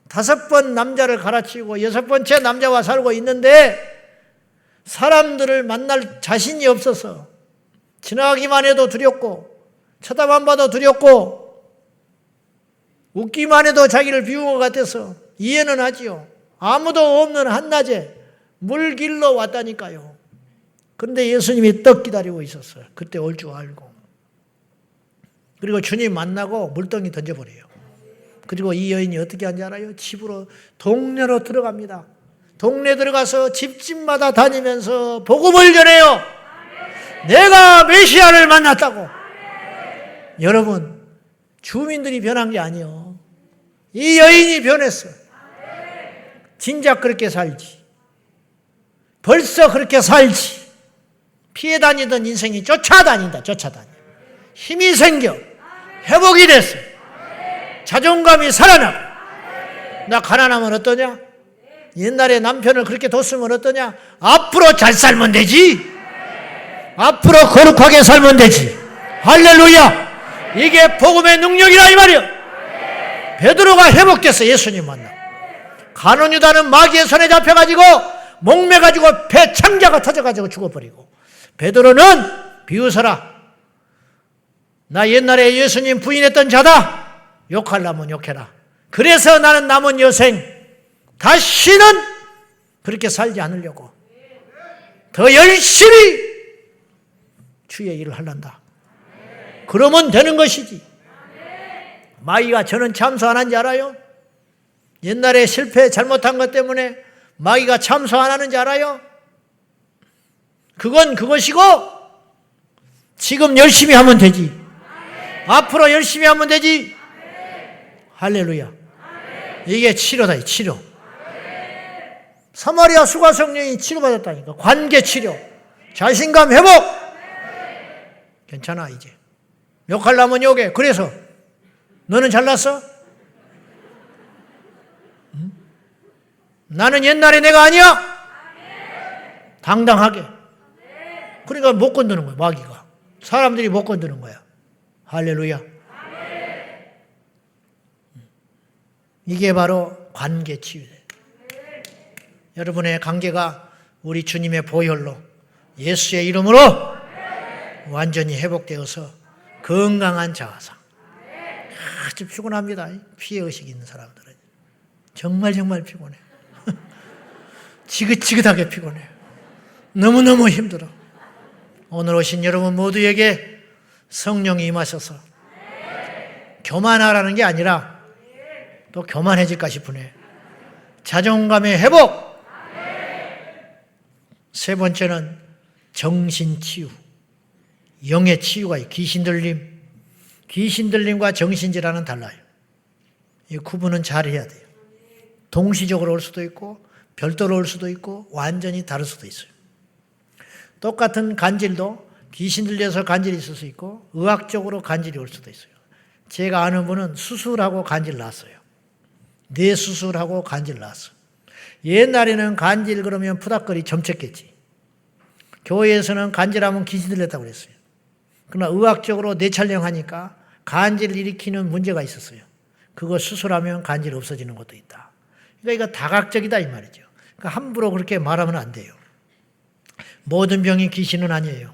5번 남자를 갈아치우고 6번째 남자와 살고 있는데 사람들을 만날 자신이 없어서 지나가기만 해도 두렵고 쳐다만 봐도 두렵고 웃기만 해도 자기를 비운 것 같아서 이해는 하지요. 아무도 없는 한낮에 물 길러 왔다니까요. 그런데 예수님이 떡 기다리고 있었어요. 그때 올 줄 알고. 그리고 주님 만나고 물덩이 던져버려요. 그리고 이 여인이 어떻게 하는지 알아요? 집으로 동네로 들어갑니다. 동네 들어가서 집집마다 다니면서 복음을 전해요. 내가 메시아를 만났다고. 여러분, 주민들이 변한 게 아니에요. 이 여인이 변했어. 진작 그렇게 살지. 벌써 그렇게 살지. 피해 다니던 인생이 쫓아다닌다. 힘이 생겨. 회복이 됐어. 자존감이 살아나고. 나 가난하면 어떠냐? 옛날에 남편을 그렇게 뒀으면 어떠냐? 앞으로 잘 살면 되지. 앞으로 거룩하게 살면 되지. 할렐루야. 이게 복음의 능력이라 이 말이야. 베드로가 회복됐어. 예수님 만나. 가룟 유다는 마귀의 손에 잡혀가지고 목매가지고 배 창자가 터져가지고 죽어버리고, 베드로는 비웃어라. 나 옛날에 예수님 부인했던 자다. 욕하려면 욕해라. 그래서 나는 남은 여생 다시는 그렇게 살지 않으려고 더 열심히 주의 일을 하란다. 그러면 되는 것이지. 마귀가 저는 참소 안 한지 알아요? 옛날에 실패 잘못한 것 때문에 마귀가 참소 안 하는지 알아요? 그건 그것이고 지금 열심히 하면 되지. 앞으로 열심히 하면 되지. 할렐루야. 이게 치료다. 치료. 사마리아 수가성 여인이 치료받았다니까. 관계 치료. 자신감 회복. 괜찮아 이제. 욕하려면 욕해. 그래서 너는 잘났어? 응? 나는 옛날에 내가 아니야? 당당하게. 그러니까 못 건드는 거야 마귀가. 사람들이 못 건드는 거야. 할렐루야. 이게 바로 관계 치유예요. 여러분의 관계가 우리 주님의 보혈로 예수의 이름으로 완전히 회복되어서 건강한 자아상. 아주 피곤합니다. 피해의식 있는 사람들은 정말 피곤해. 지긋지긋하게 피곤해요. 너무너무 힘들어. 오늘 오신 여러분 모두에게 성령이 임하셔서 교만하라는 게 아니라 또 교만해질까 싶으네. 자존감의 회복. 세 번째는 정신치유. 영의 치유가 있어요. 귀신들림과 정신질환은 달라요. 이 구분은 잘 해야 돼요. 동시적으로 올 수도 있고 별도로 올 수도 있고 완전히 다를 수도 있어요. 똑같은 간질도 귀신 들려서 간질이 있을 수 있고 의학적으로 간질이 올 수도 있어요. 제가 아는 분은 수술하고 간질 났어요. 뇌 수술하고 간질 났어. 옛날에는 간질 그러면 푸닥거리 점쳤겠지. 교회에서는 간질하면 귀신 들렸다고 그랬어요. 그러나 의학적으로 뇌촬영하니까 간질을 일으키는 문제가 있었어요. 그거 수술하면 간질 없어지는 것도 있다. 그러니까 이거 다각적이다 이 말이죠. 그러니까 함부로 그렇게 말하면 안 돼요. 모든 병이 귀신은 아니에요.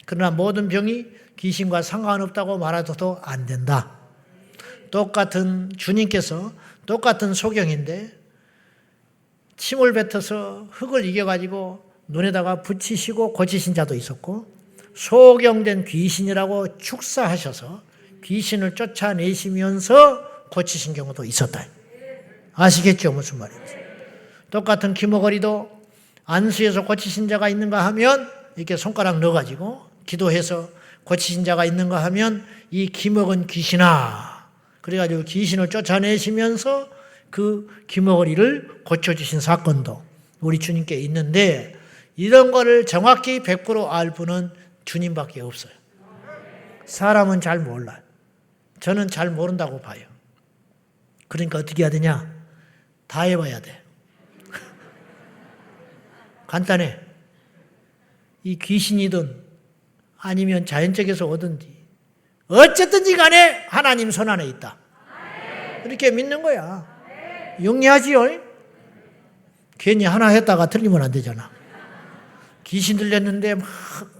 그러나 모든 병이 귀신과 상관없다고 말해도 안 된다. 똑같은 주님께서 똑같은 소경인데 침을 뱉어서 흙을 이겨가지고 눈에다가 붙이시고 고치신 자도 있었고 소경된 귀신이라고 축사하셔서 귀신을 쫓아내시면서 고치신 경우도 있었다. 아시겠죠? 무슨 말인지. 똑같은 귀머거리도 안수해서 고치신 자가 있는가 하면 이렇게 손가락 넣어가지고 기도해서 고치신 자가 있는가 하면 이 귀먹은 귀신아 그래가지고 귀신을 쫓아내시면서 그 귀머거리를 고쳐주신 사건도 우리 주님께 있는데 이런 거를 정확히 100% 알 분은 주님밖에 없어요. 사람은 잘 몰라요. 저는 잘 모른다고 봐요. 그러니까 어떻게 해야 되냐? 다 해봐야 돼. 간단해. 이 귀신이든 아니면 자연적에서 오든지 어쨌든지 간에 하나님 손 안에 있다. 이렇게 믿는 거야. 영리하지요? 괜히 하나 했다가 틀리면 안 되잖아. 귀신 들렸는데 막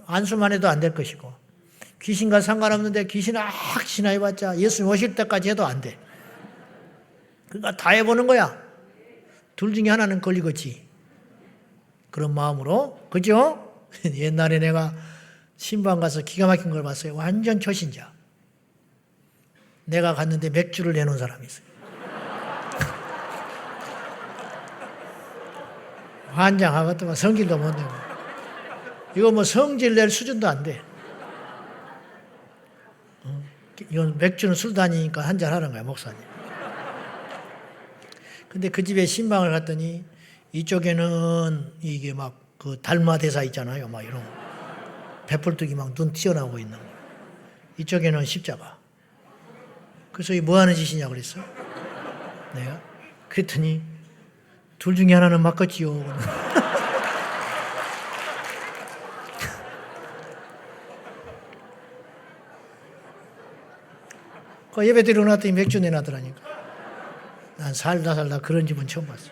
안수만 해도 안 될 것이고 귀신과 상관없는데 귀신 악시나 해봤자 예수님 오실 때까지 해도 안 돼. 그러니까 다 해보는 거야. 둘 중에 하나는 걸리겠지. 그런 마음으로 그죠? 옛날에 내가 신방 가서 기가 막힌 걸 봤어요. 완전 초신자. 내가 갔는데 맥주를 내놓은 사람이 있어요. 환장하겠더만 성질도 못 내고. 이거 뭐 성질 낼 수준도 안 돼. 이건 맥주는 술 다니니까 한잔 하는 거야, 목사님. 근데 그 집에 신방을 갔더니 이쪽에는 이게 막 그 달마 대사 있잖아요. 막 이런 거. 배불뚝이 막 눈 튀어나오고 있는 거. 이쪽에는 십자가. 그래서 이 뭐 하는 짓이냐 그랬어? 내가? 그랬더니 둘 중에 하나는 맞겠지요. 그 예배 드리고 났더니 맥주 내놔더라니까. 난 살다 그런 집은 처음 봤어.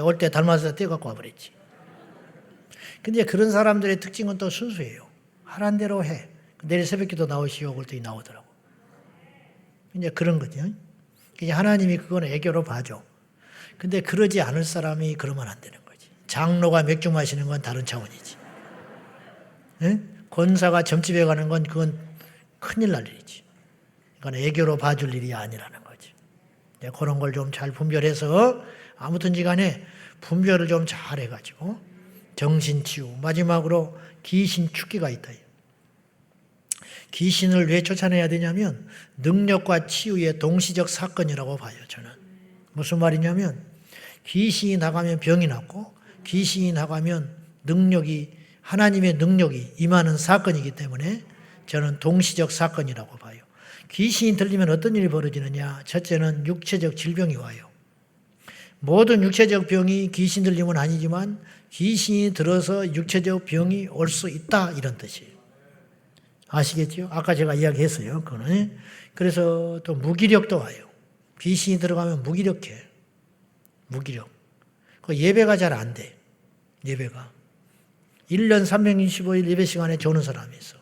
올 때 닮아서 떼갖고 와버렸지. 근데 그런 사람들의 특징은 또 순수해요. 하란 대로 해. 내일 새벽기도 나오시오. 그랬더니 나오더라고. 이제 그런 거죠. 하나님이 그거는 애교로 봐줘. 근데 그러지 않을 사람이 그러면 안 되는 거지. 장로가 맥주 마시는 건 다른 차원이지. 네? 권사가 점집에 가는 건 그건 큰일 날 일이지. 이건 애교로 봐줄 일이 아니라는 거지. 그런 걸 좀 잘 분별해서 아무튼지 간에 분별을 좀 잘 해가지고 정신치유. 마지막으로 귀신 축기가 있다. 귀신을 왜 쫓아내야 되냐면 능력과 치유의 동시적 사건이라고 봐요. 저는. 무슨 말이냐면 귀신이 나가면 병이 낫고 귀신이 나가면 하나님의 능력이 임하는 사건이기 때문에 저는 동시적 사건이라고 봐요. 귀신이 들리면 어떤 일이 벌어지느냐? 첫째는 육체적 질병이 와요. 모든 육체적 병이 귀신 들림은 아니지만 귀신이 들어서 육체적 병이 올 수 있다 이런 뜻이에요. 아시겠죠? 아까 제가 이야기했어요. 그거는. 그래서 또 무기력도 와요. 귀신이 들어가면 무기력해. 무기력. 그 예배가 잘 안 돼. 예배가. 1년 365일 예배 시간에 조는 사람이 있어.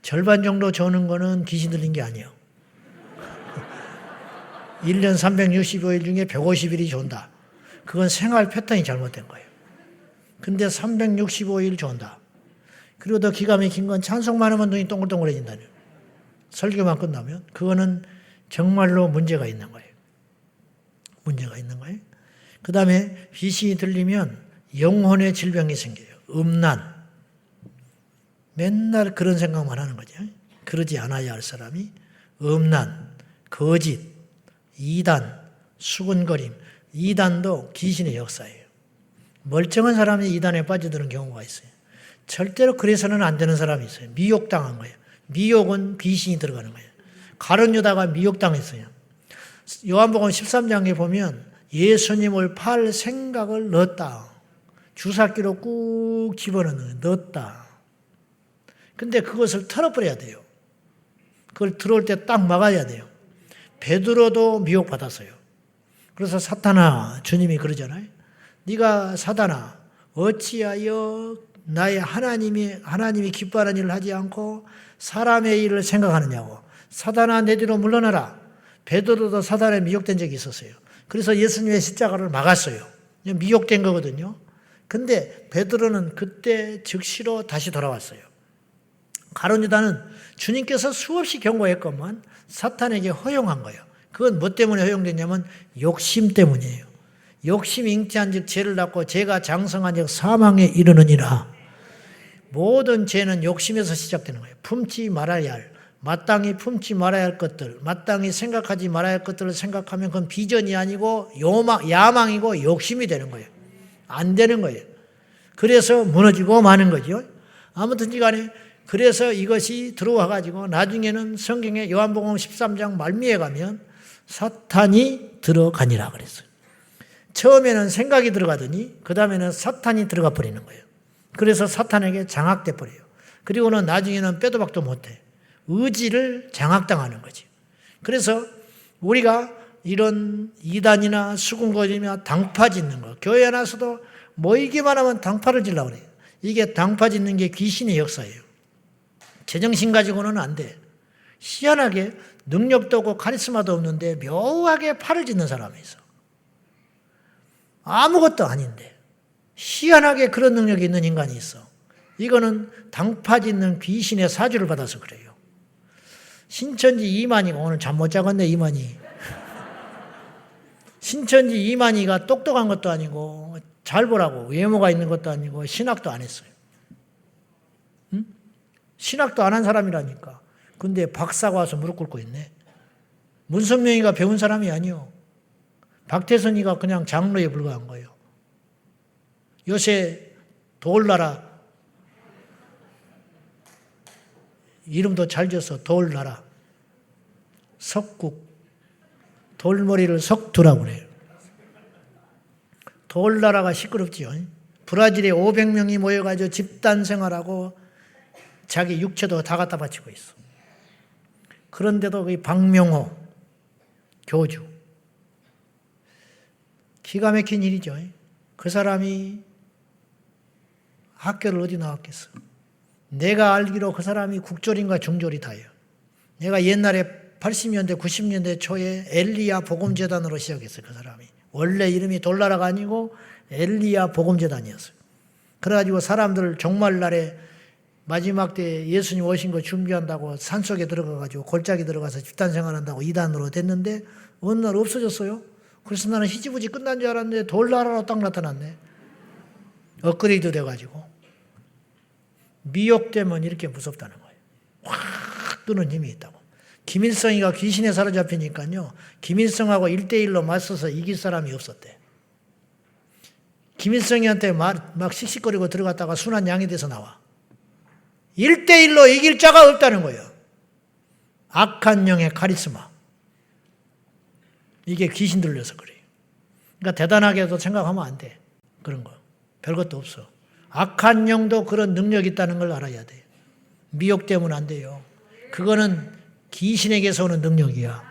절반 정도 조는 거는 귀신 들린 게 아니에요. 1년 365일 중에 150일이 존다. 그건 생활 패턴이 잘못된 거예요. 근데 365일 존다. 그리고 더 기가 막힌 건 찬송만 하면 눈이 동글동글해진다는 거예요. 설교만 끝나면. 그거는 정말로 문제가 있는 거예요. 문제가 있는 거예요. 그 다음에 귀신이 들리면 영혼의 질병이 생겨요. 음란. 맨날 그런 생각만 하는 거죠. 그러지 않아야 할 사람이 음란, 거짓, 이단, 수군거림. 이단도 귀신의 역사예요. 멀쩡한 사람이 이단에 빠져드는 경우가 있어요. 절대로 그래서는 안 되는 사람이 있어요. 미혹당한 거예요. 미혹은 귀신이 들어가는 거예요. 가룟 유다가 미혹당했어요. 요한복음 13장에 보면 예수님을 팔 생각을 넣었다. 주사기로 꾹 집어넣는 넣었다. 근데 그것을 털어버려야 돼요. 그걸 들어올 때 딱 막아야 돼요. 베드로도 미혹받았어요. 그래서 사탄아, 주님이 그러잖아요. 네가 사탄아, 어찌하여 나의 하나님이 기뻐하는 일을 하지 않고 사람의 일을 생각하느냐고. 사탄아, 내 뒤로 물러나라. 베드로도 사탄에 미혹된 적이 있었어요. 그래서 예수님의 십자가를 막았어요. 미혹된 거거든요. 근데 베드로는 그때 즉시로 다시 돌아왔어요. 가룟 유다는 주님께서 수없이 경고했건만 사탄에게 허용한 거예요. 그건 뭐 때문에 허용됐냐면 욕심 때문이에요. 욕심이 잉태한 즉 죄를 낳고 죄가 장성한 즉 사망에 이르느니라. 모든 죄는 욕심에서 시작되는 거예요. 품지 말아야 할, 마땅히 품지 말아야 할 것들, 마땅히 생각하지 말아야 할 것들을 생각하면 그건 비전이 아니고 야망이고 욕심이 되는 거예요. 안 되는 거예요. 그래서 무너지고 마는 거죠. 아무튼 간에 그래서 이것이 들어와 가지고 나중에는 성경에 요한복음 13장 말미에 가면 사탄이 들어가니라 그랬어요. 처음에는 생각이 들어가더니 그 다음에는 사탄이 들어가 버리는 거예요. 그래서 사탄에게 장악돼 버려요. 그리고는 나중에는 빼도 박도 못해. 의지를 장악당하는 거지. 그래서 우리가 이런 이단이나 수군거리나 당파 짓는 거, 교회 안에서도 모이기만 하면 당파를 지려고 그래요. 이게 당파 짓는 게 귀신의 역사예요. 제정신 가지고는 안 돼. 희한하게 능력도 없고 카리스마도 없는데 묘하게 팔을 짓는 사람이 있어. 아무것도 아닌데 희한하게 그런 능력이 있는 인간이 있어. 이거는 당파 짓는 귀신의 사주를 받아서 그래요. 신천지 이만희가 오늘 잠 못 자겠네. 이만희. 신천지 이만희가 똑똑한 것도 아니고 잘 보라고 외모가 있는 것도 아니고 신학도 안 했어요. 응? 신학도 안 한 사람이라니까. 근데 박사가 와서 무릎 꿇고 있네. 문선명이가 배운 사람이 아니요. 박태선이가 그냥 장로에 불과한 거예요. 요새 돌나라 이름도 잘 지어서 돌나라 석국 돌머리를 석두라고 그래요. 돌나라가 시끄럽지요. 브라질에 500명이 모여가지고 집단 생활하고 자기 육체도 다 갖다 바치고 있어. 그런데도 그 박명호 교주 기가 막힌 일이죠. 그 사람이 학교를 어디 나왔겠어. 내가 알기로 그 사람이 국졸인가 중졸이 다예요. 내가 옛날에 80년대 90년대 초에 엘리야 복음재단으로 시작했어요. 그 사람이. 원래 이름이 돌나라가 아니고 엘리야 복음재단이었어요. 그래가지고 사람들 종말날에 마지막 때 예수님 오신 거 준비한다고 산속에 들어가가지고 골짜기 들어가서 집단생활한다고 이단으로 됐는데 어느 날 없어졌어요. 그래서 나는 희지부지 끝난 줄 알았는데 돌나라로 딱 나타났네. 업그레이드 돼가지고. 미혹되면 이렇게 무섭다는 거예요. 확 뜨는 힘이 있다고. 김일성이가 귀신에 사로잡히니까요. 김일성하고 1대1로 맞서서 이길 사람이 없었대. 김일성이한테 막 씩씩거리고 들어갔다가 순한 양이 돼서 나와. 1대1로 이길 자가 없다는 거예요. 악한 영의 카리스마. 이게 귀신 들려서 그래요. 그러니까 대단하게도 생각하면 안 돼. 그런 거. 별것도 없어. 악한 영도 그런 능력이 있다는 걸 알아야 돼. 미혹되면 안 돼요. 그거는 귀신에게서 오는 능력이야.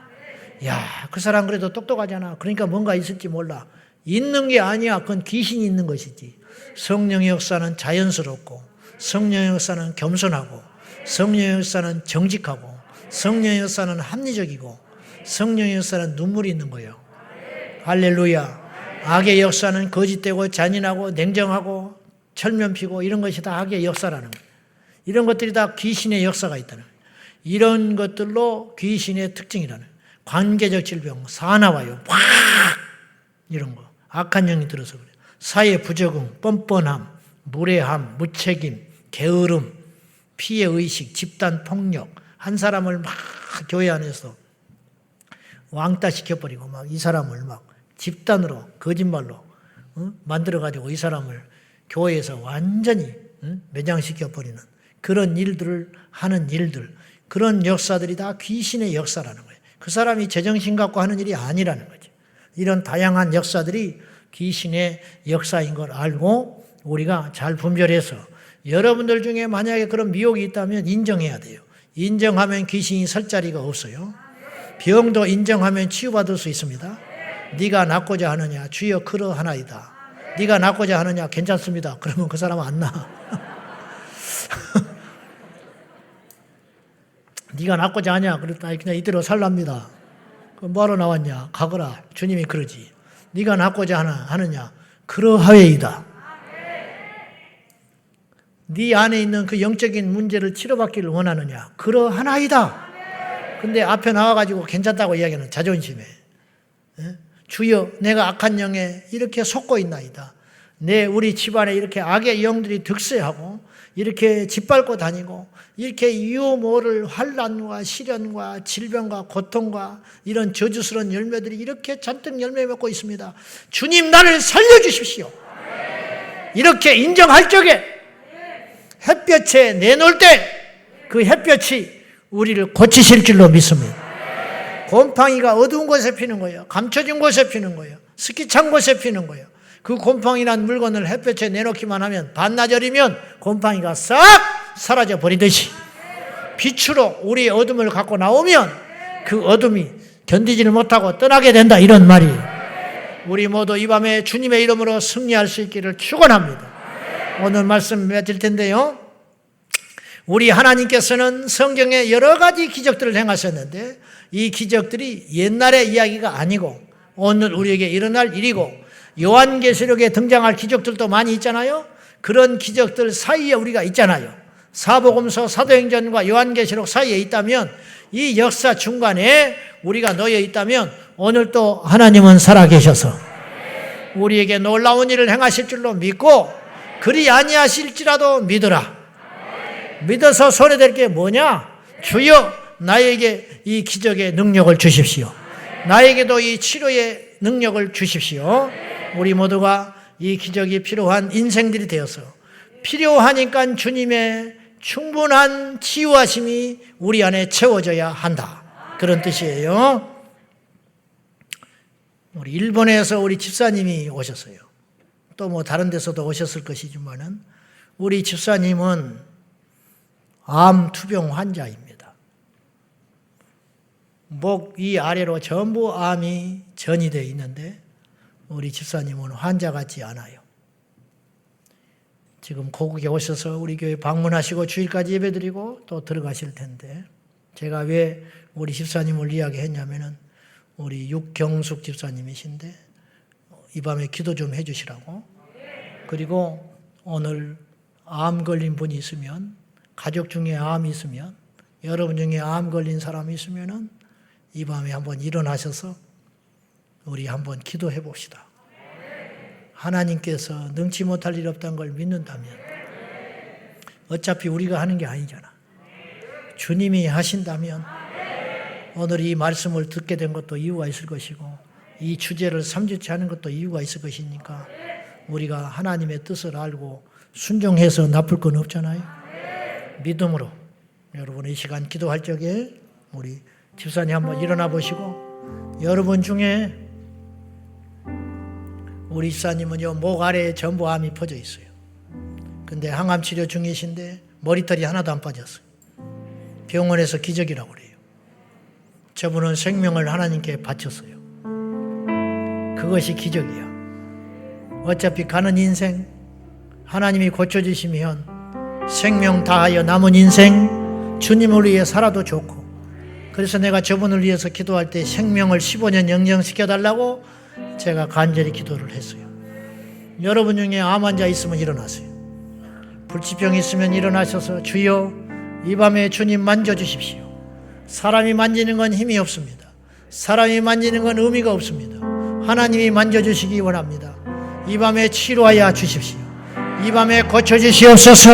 야, 그 사람 그래도 똑똑하잖아. 그러니까 뭔가 있을지 몰라. 있는 게 아니야. 그건 귀신이 있는 것이지. 성령의 역사는 자연스럽고, 성령의 역사는 겸손하고, 성령의 역사는 정직하고, 성령의 역사는 합리적이고, 성령의 역사는 눈물이 있는 거예요. 할렐루야. 악의 역사는 거짓되고 잔인하고 냉정하고 철면피고 이런 것이 다 악의 역사라는 거예요. 이런 것들이 다 귀신의 역사가 있다는 거예요. 이런 것들로 귀신의 특징이라는 거예요. 관계적 질병, 사나워요. 확! 이런 거. 악한 영이 들어서 그래요. 사회 부적응, 뻔뻔함, 무례함, 무책임, 게으름, 피해의식, 집단 폭력, 한 사람을 막 교회 안에서 왕따 시켜버리고 막 이 사람을 막 집단으로 거짓말로 만들어가지고 이 사람을 교회에서 완전히 매장시켜버리는 그런 일들을 하는 일들, 그런 역사들이 다 귀신의 역사라는 거예요. 그 사람이 제정신 갖고 하는 일이 아니라는 거죠. 이런 다양한 역사들이 귀신의 역사인 걸 알고 우리가 잘 분별해서 여러분들 중에 만약에 그런 미혹이 있다면 인정해야 돼요. 인정하면 귀신이 설 자리가 없어요. 병도 인정하면 치유받을 수 있습니다. 네가 낫고자 하느냐 주여 그러하나이다. 네가 낫고자 하느냐 괜찮습니다. 그러면 그 사람은 안 나. 네가 낫고자 하냐 그랬다 그냥 이대로 살랍니다. 그럼 뭐하러 나왔냐 가거라. 주님이 그러지. 네가 낫고자 하느냐 그러하외이다. 네 안에 있는 그 영적인 문제를 치료받기를 원하느냐 그러하나이다. 근데 앞에 나와가지고 괜찮다고 이야기하는 자존심에 주여 내가 악한 영에 이렇게 속고 있나이다. 우리 집안에 이렇게 악의 영들이 득세하고 이렇게 짓밟고 다니고 이렇게 유모를 환난과 시련과 질병과 고통과 이런 저주스러운 열매들이 이렇게 잔뜩 열매 맺고 있습니다. 주님 나를 살려주십시오. 이렇게 인정할 적에 햇볕에 내놓을 때 그 햇볕이 우리를 고치실 줄로 믿습니다. 곰팡이가 어두운 곳에 피는 거예요. 감춰진 곳에 피는 거예요. 습기 찬 곳에 피는 거예요. 그 곰팡이란 물건을 햇볕에 내놓기만 하면 반나절이면 곰팡이가 싹 사라져 버리듯이 빛으로 우리의 어둠을 갖고 나오면 그 어둠이 견디지를 못하고 떠나게 된다. 이런 말이에요. 우리 모두 이 밤에 주님의 이름으로 승리할 수 있기를 축원합니다. 오늘 말씀 맺을 텐데요. 우리 하나님께서는 성경에 여러 가지 기적들을 행하셨는데 이 기적들이 옛날의 이야기가 아니고 오늘 우리에게 일어날 일이고 요한계시록에 등장할 기적들도 많이 있잖아요. 그런 기적들 사이에 우리가 있잖아요. 사복음서, 사도행전과 요한계시록 사이에 있다면 이 역사 중간에 우리가 놓여 있다면 오늘 또 하나님은 살아계셔서 우리에게 놀라운 일을 행하실 줄로 믿고 그리 아니하실지라도 믿으라. 믿어서 손해될 게 뭐냐? 주여 나에게 이 기적의 능력을 주십시오. 나에게도 이 치료의 능력을 주십시오. 우리 모두가 이 기적이 필요한 인생들이 되어서 필요하니까 주님의 충분한 치유하심이 우리 안에 채워져야 한다. 그런 뜻이에요. 우리 일본에서 우리 집사님이 오셨어요. 또 뭐 다른 데서도 오셨을 것이지만은 우리 집사님은 암 투병 환자입니다. 목 위 아래로 전부 암이 전이되어 있는데 우리 집사님은 환자 같지 않아요. 지금 고국에 오셔서 우리 교회 방문하시고 주일까지 예배드리고 또 들어가실 텐데 제가 왜 우리 집사님을 이야기했냐면은 우리 육경숙 집사님이신데 이 밤에 기도 좀 해주시라고. 그리고 오늘 암 걸린 분이 있으면 가족 중에 암이 있으면 여러분 중에 암 걸린 사람이 있으면은 이 밤에 한번 일어나셔서 우리 한번 기도해 봅시다. 하나님께서 능치 못할 일 없다는 걸 믿는다면 어차피 우리가 하는 게 아니잖아. 주님이 하신다면 오늘 이 말씀을 듣게 된 것도 이유가 있을 것이고 이 주제를 3주째 하는 것도 이유가 있을 것이니까 우리가 하나님의 뜻을 알고 순종해서 나쁠 건 없잖아요. 믿음으로 여러분 이 시간 기도할 적에 우리 집사님 한번 일어나 보시고 여러분 중에 우리 집사님은요 목 아래에 전부 암이 퍼져 있어요. 근데 항암 치료 중이신데 머리털이 하나도 안 빠졌어요. 병원에서 기적이라고 그래요. 저분은 생명을 하나님께 바쳤어요. 그것이 기적이야. 어차피 가는 인생 하나님이 고쳐주시면 생명 다하여 남은 인생 주님을 위해 살아도 좋고, 그래서 내가 저분을 위해서 기도할 때 생명을 15년 영정시켜달라고 제가 간절히 기도를 했어요. 여러분 중에 암 환자 있으면 일어나세요. 불치병 있으면 일어나셔서 주여 이 밤에 주님 만져주십시오. 사람이 만지는 건 힘이 없습니다. 사람이 만지는 건 의미가 없습니다. 하나님이 만져주시기 원합니다. 이 밤에 치료하여 주십시오. 이 밤에 고쳐주시옵소서.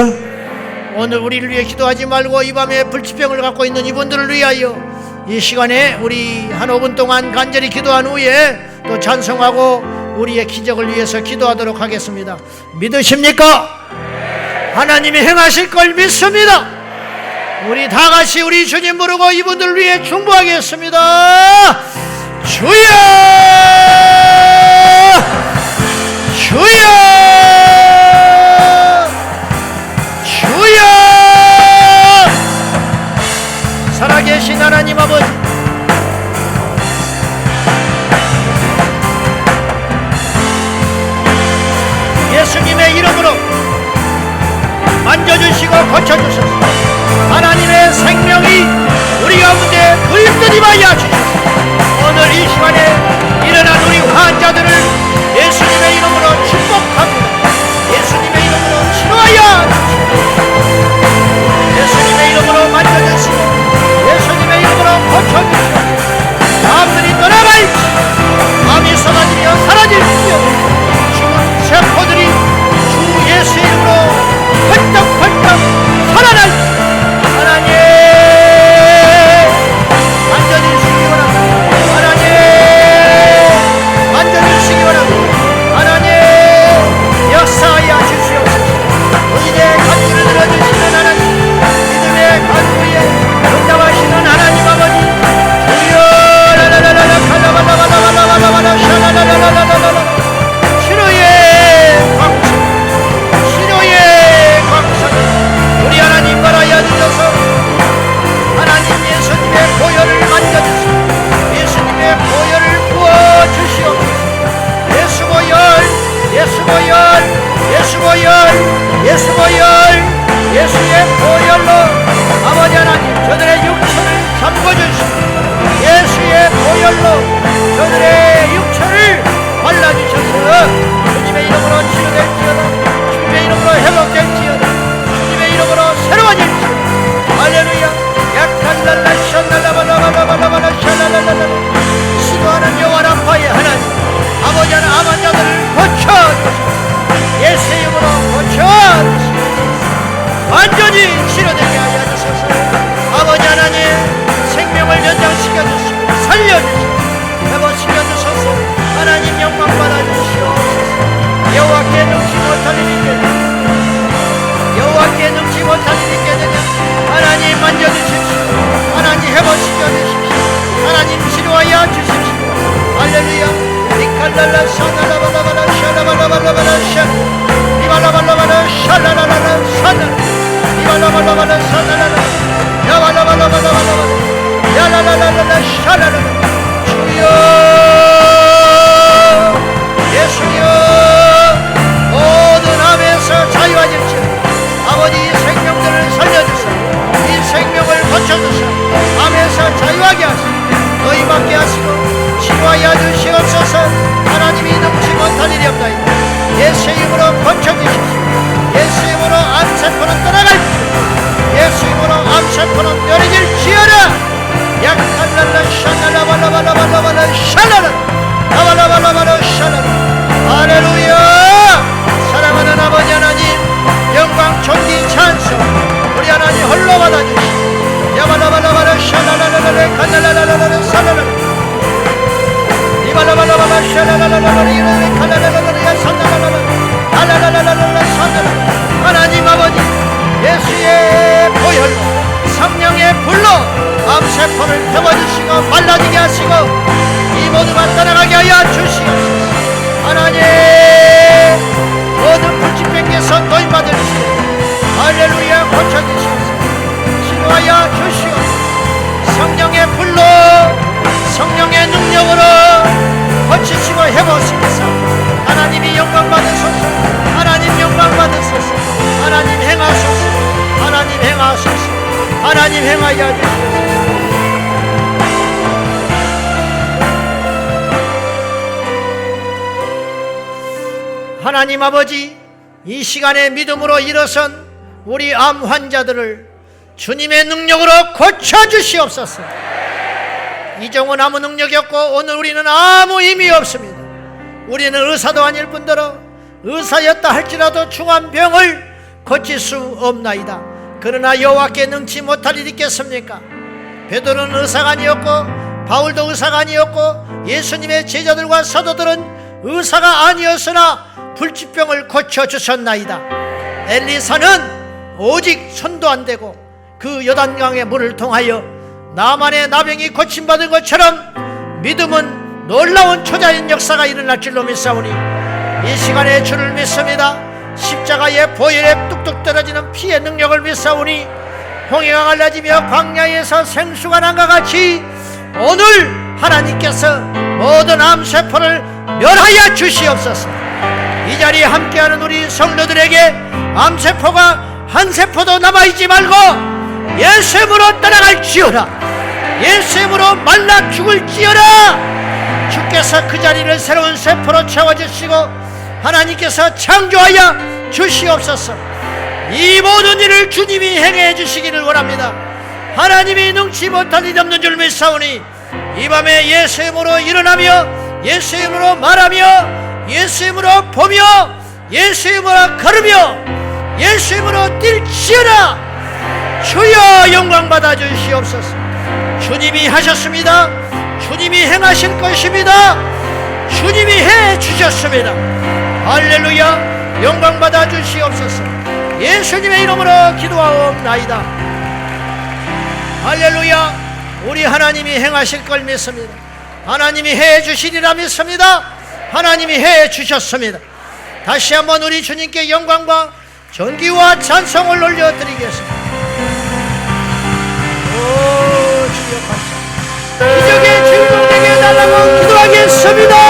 오늘 우리를 위해 기도하지 말고 이 밤에 불치병을 갖고 있는 이분들을 위하여 이 시간에 우리 한 5분 동안 간절히 기도한 후에 또 찬송하고 우리의 기적을 위해서 기도하도록 하겠습니다. 믿으십니까? 하나님이 행하실 걸 믿습니다. 우리 다 같이 우리 주님 부르고 이분들 위해 중보하겠습니다. 주여! 주여! 주여! 살아계신 하나님 아버지, 예수님의 이름으로 만져주시고 고쳐주소서. 하나님의 생명이 우리 가운데 불끈 임하여 주소서. 오늘 이 시간에 일어난 우리 환자들을 예수님의 이름으로 축복합니다. 예수님의 이름으로 치료하여 주시옵소서. 예수님의 이름으로 만져주시고 예수님의 이름으로 고쳐주시옵소서. 마음들이 떠나갈지 마음이 쏟아지며 사라질지어다. 죽은 세포들이 주 예수의 이름으로 펄떡펄떡 살아날지 하나님 만져주시기 원합니다. 하나님 만져주시기 원합니다. 하나님 역사하여 주시옵소서. 우리의 간구를 들어주시는 하나님, 믿음의 간구에 응답하시는 하나님 아버지, 주여 라라라라라 칼라발라발라발라발라발라 샤라라라라라라라 치료의 광수, 치료의 광수 우리 하나님 바라야 주셔서 하나님 예수님의 보혈을 만져주시고 예수님의 보혈을 부어주시옵소서. 예수보혈, 예수보혈, 예수보혈, 예수보혈, 예수의 보혈로 아버지 하나님 저들의 육체를 잠궈주시고 예수의 보혈로 저들의 육체를 발라주셔서 주님의 이름으로 치료될지어다. 주님의 이름으로 회복될지어다. 주님의 이름으로 새로워질지어다. 할렐루야. 약탈랄라 샬랄라발라발라발라발라 샬랄랄랄라 시도하는 영원 아파의 하나님 아버지 하나님 암환자들을 고쳐주시고 예수의 이름으로 고쳐주시고 완전히 치료되게 하여 주소서. 아버지 하나님 생명을 연장시켜주시고 살려주시고 회복시켜주소서. 하나님 영광 받아주시옵소서. 여호와께 능치 못할 일이 되냐, 여호와께 능치 못할 일이 되냐. 하나님 만져주십시오. 하나님 회복시켜주십시오. 하나님 치료하여 주십시오. 할렐루야. 니칼랄라 샤나라발라발라 샤라발라발라발라 샤 이발라발라발라 샤라라라라 샤나 이발라발라발라 샤나라라 야발라발라발라발라 야라라라라 샤라라라 주여 예수여 모든 암에서 자유하십시오. 아버지 이 생명들을 살려주시고 이 생명을 고쳐주시고 암에서 자유하게 하시고 너희밖에 하시고 치료하여 주시옵소서. 하나님이 능치 못할 일이 없나이다. 예수 이름으로 고쳐주십시오. 예수 이름으로 암세포는 떠나갈지어다. 예수 이름으로 암세포는 멸해질지어다. 약탈랄라 샤날라발라발라발라발라 샤라라 라발라발라발라 샤라라. 할렐루야. 사랑하는 아버지 하나님 영광 존귀 찬송 우리 하나님 홀로 받아주시오. 야발라발라발라 샤라라라라 칼라라라라라 사라라 이발라발라발라 샤라라라라 이라라 칼라라라라 산다라라라 알라라라라라 산다라라. 하나님 아버지 예수의 보혈로 성령의 불로 암세포를 태워주시고 발라지게 하시고 이 모두가 떠나가게 하여 주시옵소서. 하나님 모든 불치병에서 도인받으시고 할렐루야 고쳐주시옵소서. 치료하여 주시옵소서. 성령의 불로 성령의 능력으로 고치시고 해보시면서 하나님이 영광 받으시옵소서. 하나님 아버지, 이 시간에 믿음으로 일어선 우리 암 환자들을 주님의 능력으로 고쳐주시옵소서. 이종은 아무 능력이 없고 오늘 우리는 아무 힘이 없습니다. 우리는 의사도 아닐 뿐더러 의사였다 할지라도 중한 병을 고칠 수 없나이다. 그러나 여호와께 능치 못할 일이 있겠습니까? 베드로는 의사가 아니었고 바울도 의사가 아니었고 예수님의 제자들과 사도들은 의사가 아니었으나 불치병을 고쳐주셨나이다. 엘리사는 오직 손도 안 대고 그 요단강의 물을 통하여 나만의 나병이 고침받은 것처럼 믿음은 놀라운 초자연 역사가 일어날 줄로 믿사오니 이 시간에 주를 믿습니다. 십자가의 보혈에 뚝뚝 떨어지는 피의 능력을 믿사오니 홍해가 갈라지며 광야에서 생수가 난과 같이 오늘 하나님께서 모든 암세포를 멸하여 주시옵소서. 이 자리에 함께하는 우리 성도들에게 암세포가 한 세포도 남아있지 말고 예수님으로 떠나갈지어다. 예수님으로 말라 죽을지어다. 주께서 그 자리를 새로운 세포로 채워주시고 하나님께서 창조하여 주시옵소서. 이 모든 일을 주님이 행해 주시기를 원합니다. 하나님이 능치 못할 일이 없는 줄 믿사오니 이 밤에 예수 이름으로 일어나며 예수 이름으로 말하며 예수 이름으로 보며 예수 이름으로 걸으며 예수 이름으로 뛸지어다. 주여 영광 받아 주시옵소서. 주님이 하셨습니다. 주님이 행하실 것입니다. 주님이 해 주셨습니다. 할렐루야. 영광 받아 주시옵소서. 예수님의 이름으로 기도하옵나이다. 할렐루야. 우리 하나님이 행하실 걸 믿습니다. 하나님이 해 주시리라 믿습니다. 하나님이 해 주셨습니다. 다시 한번 우리 주님께 영광과 존귀와 찬송을 올려드리겠습니다. 오 주여 감사합니다. 기적의 주인공 되게 해달라고 기도하겠습니다.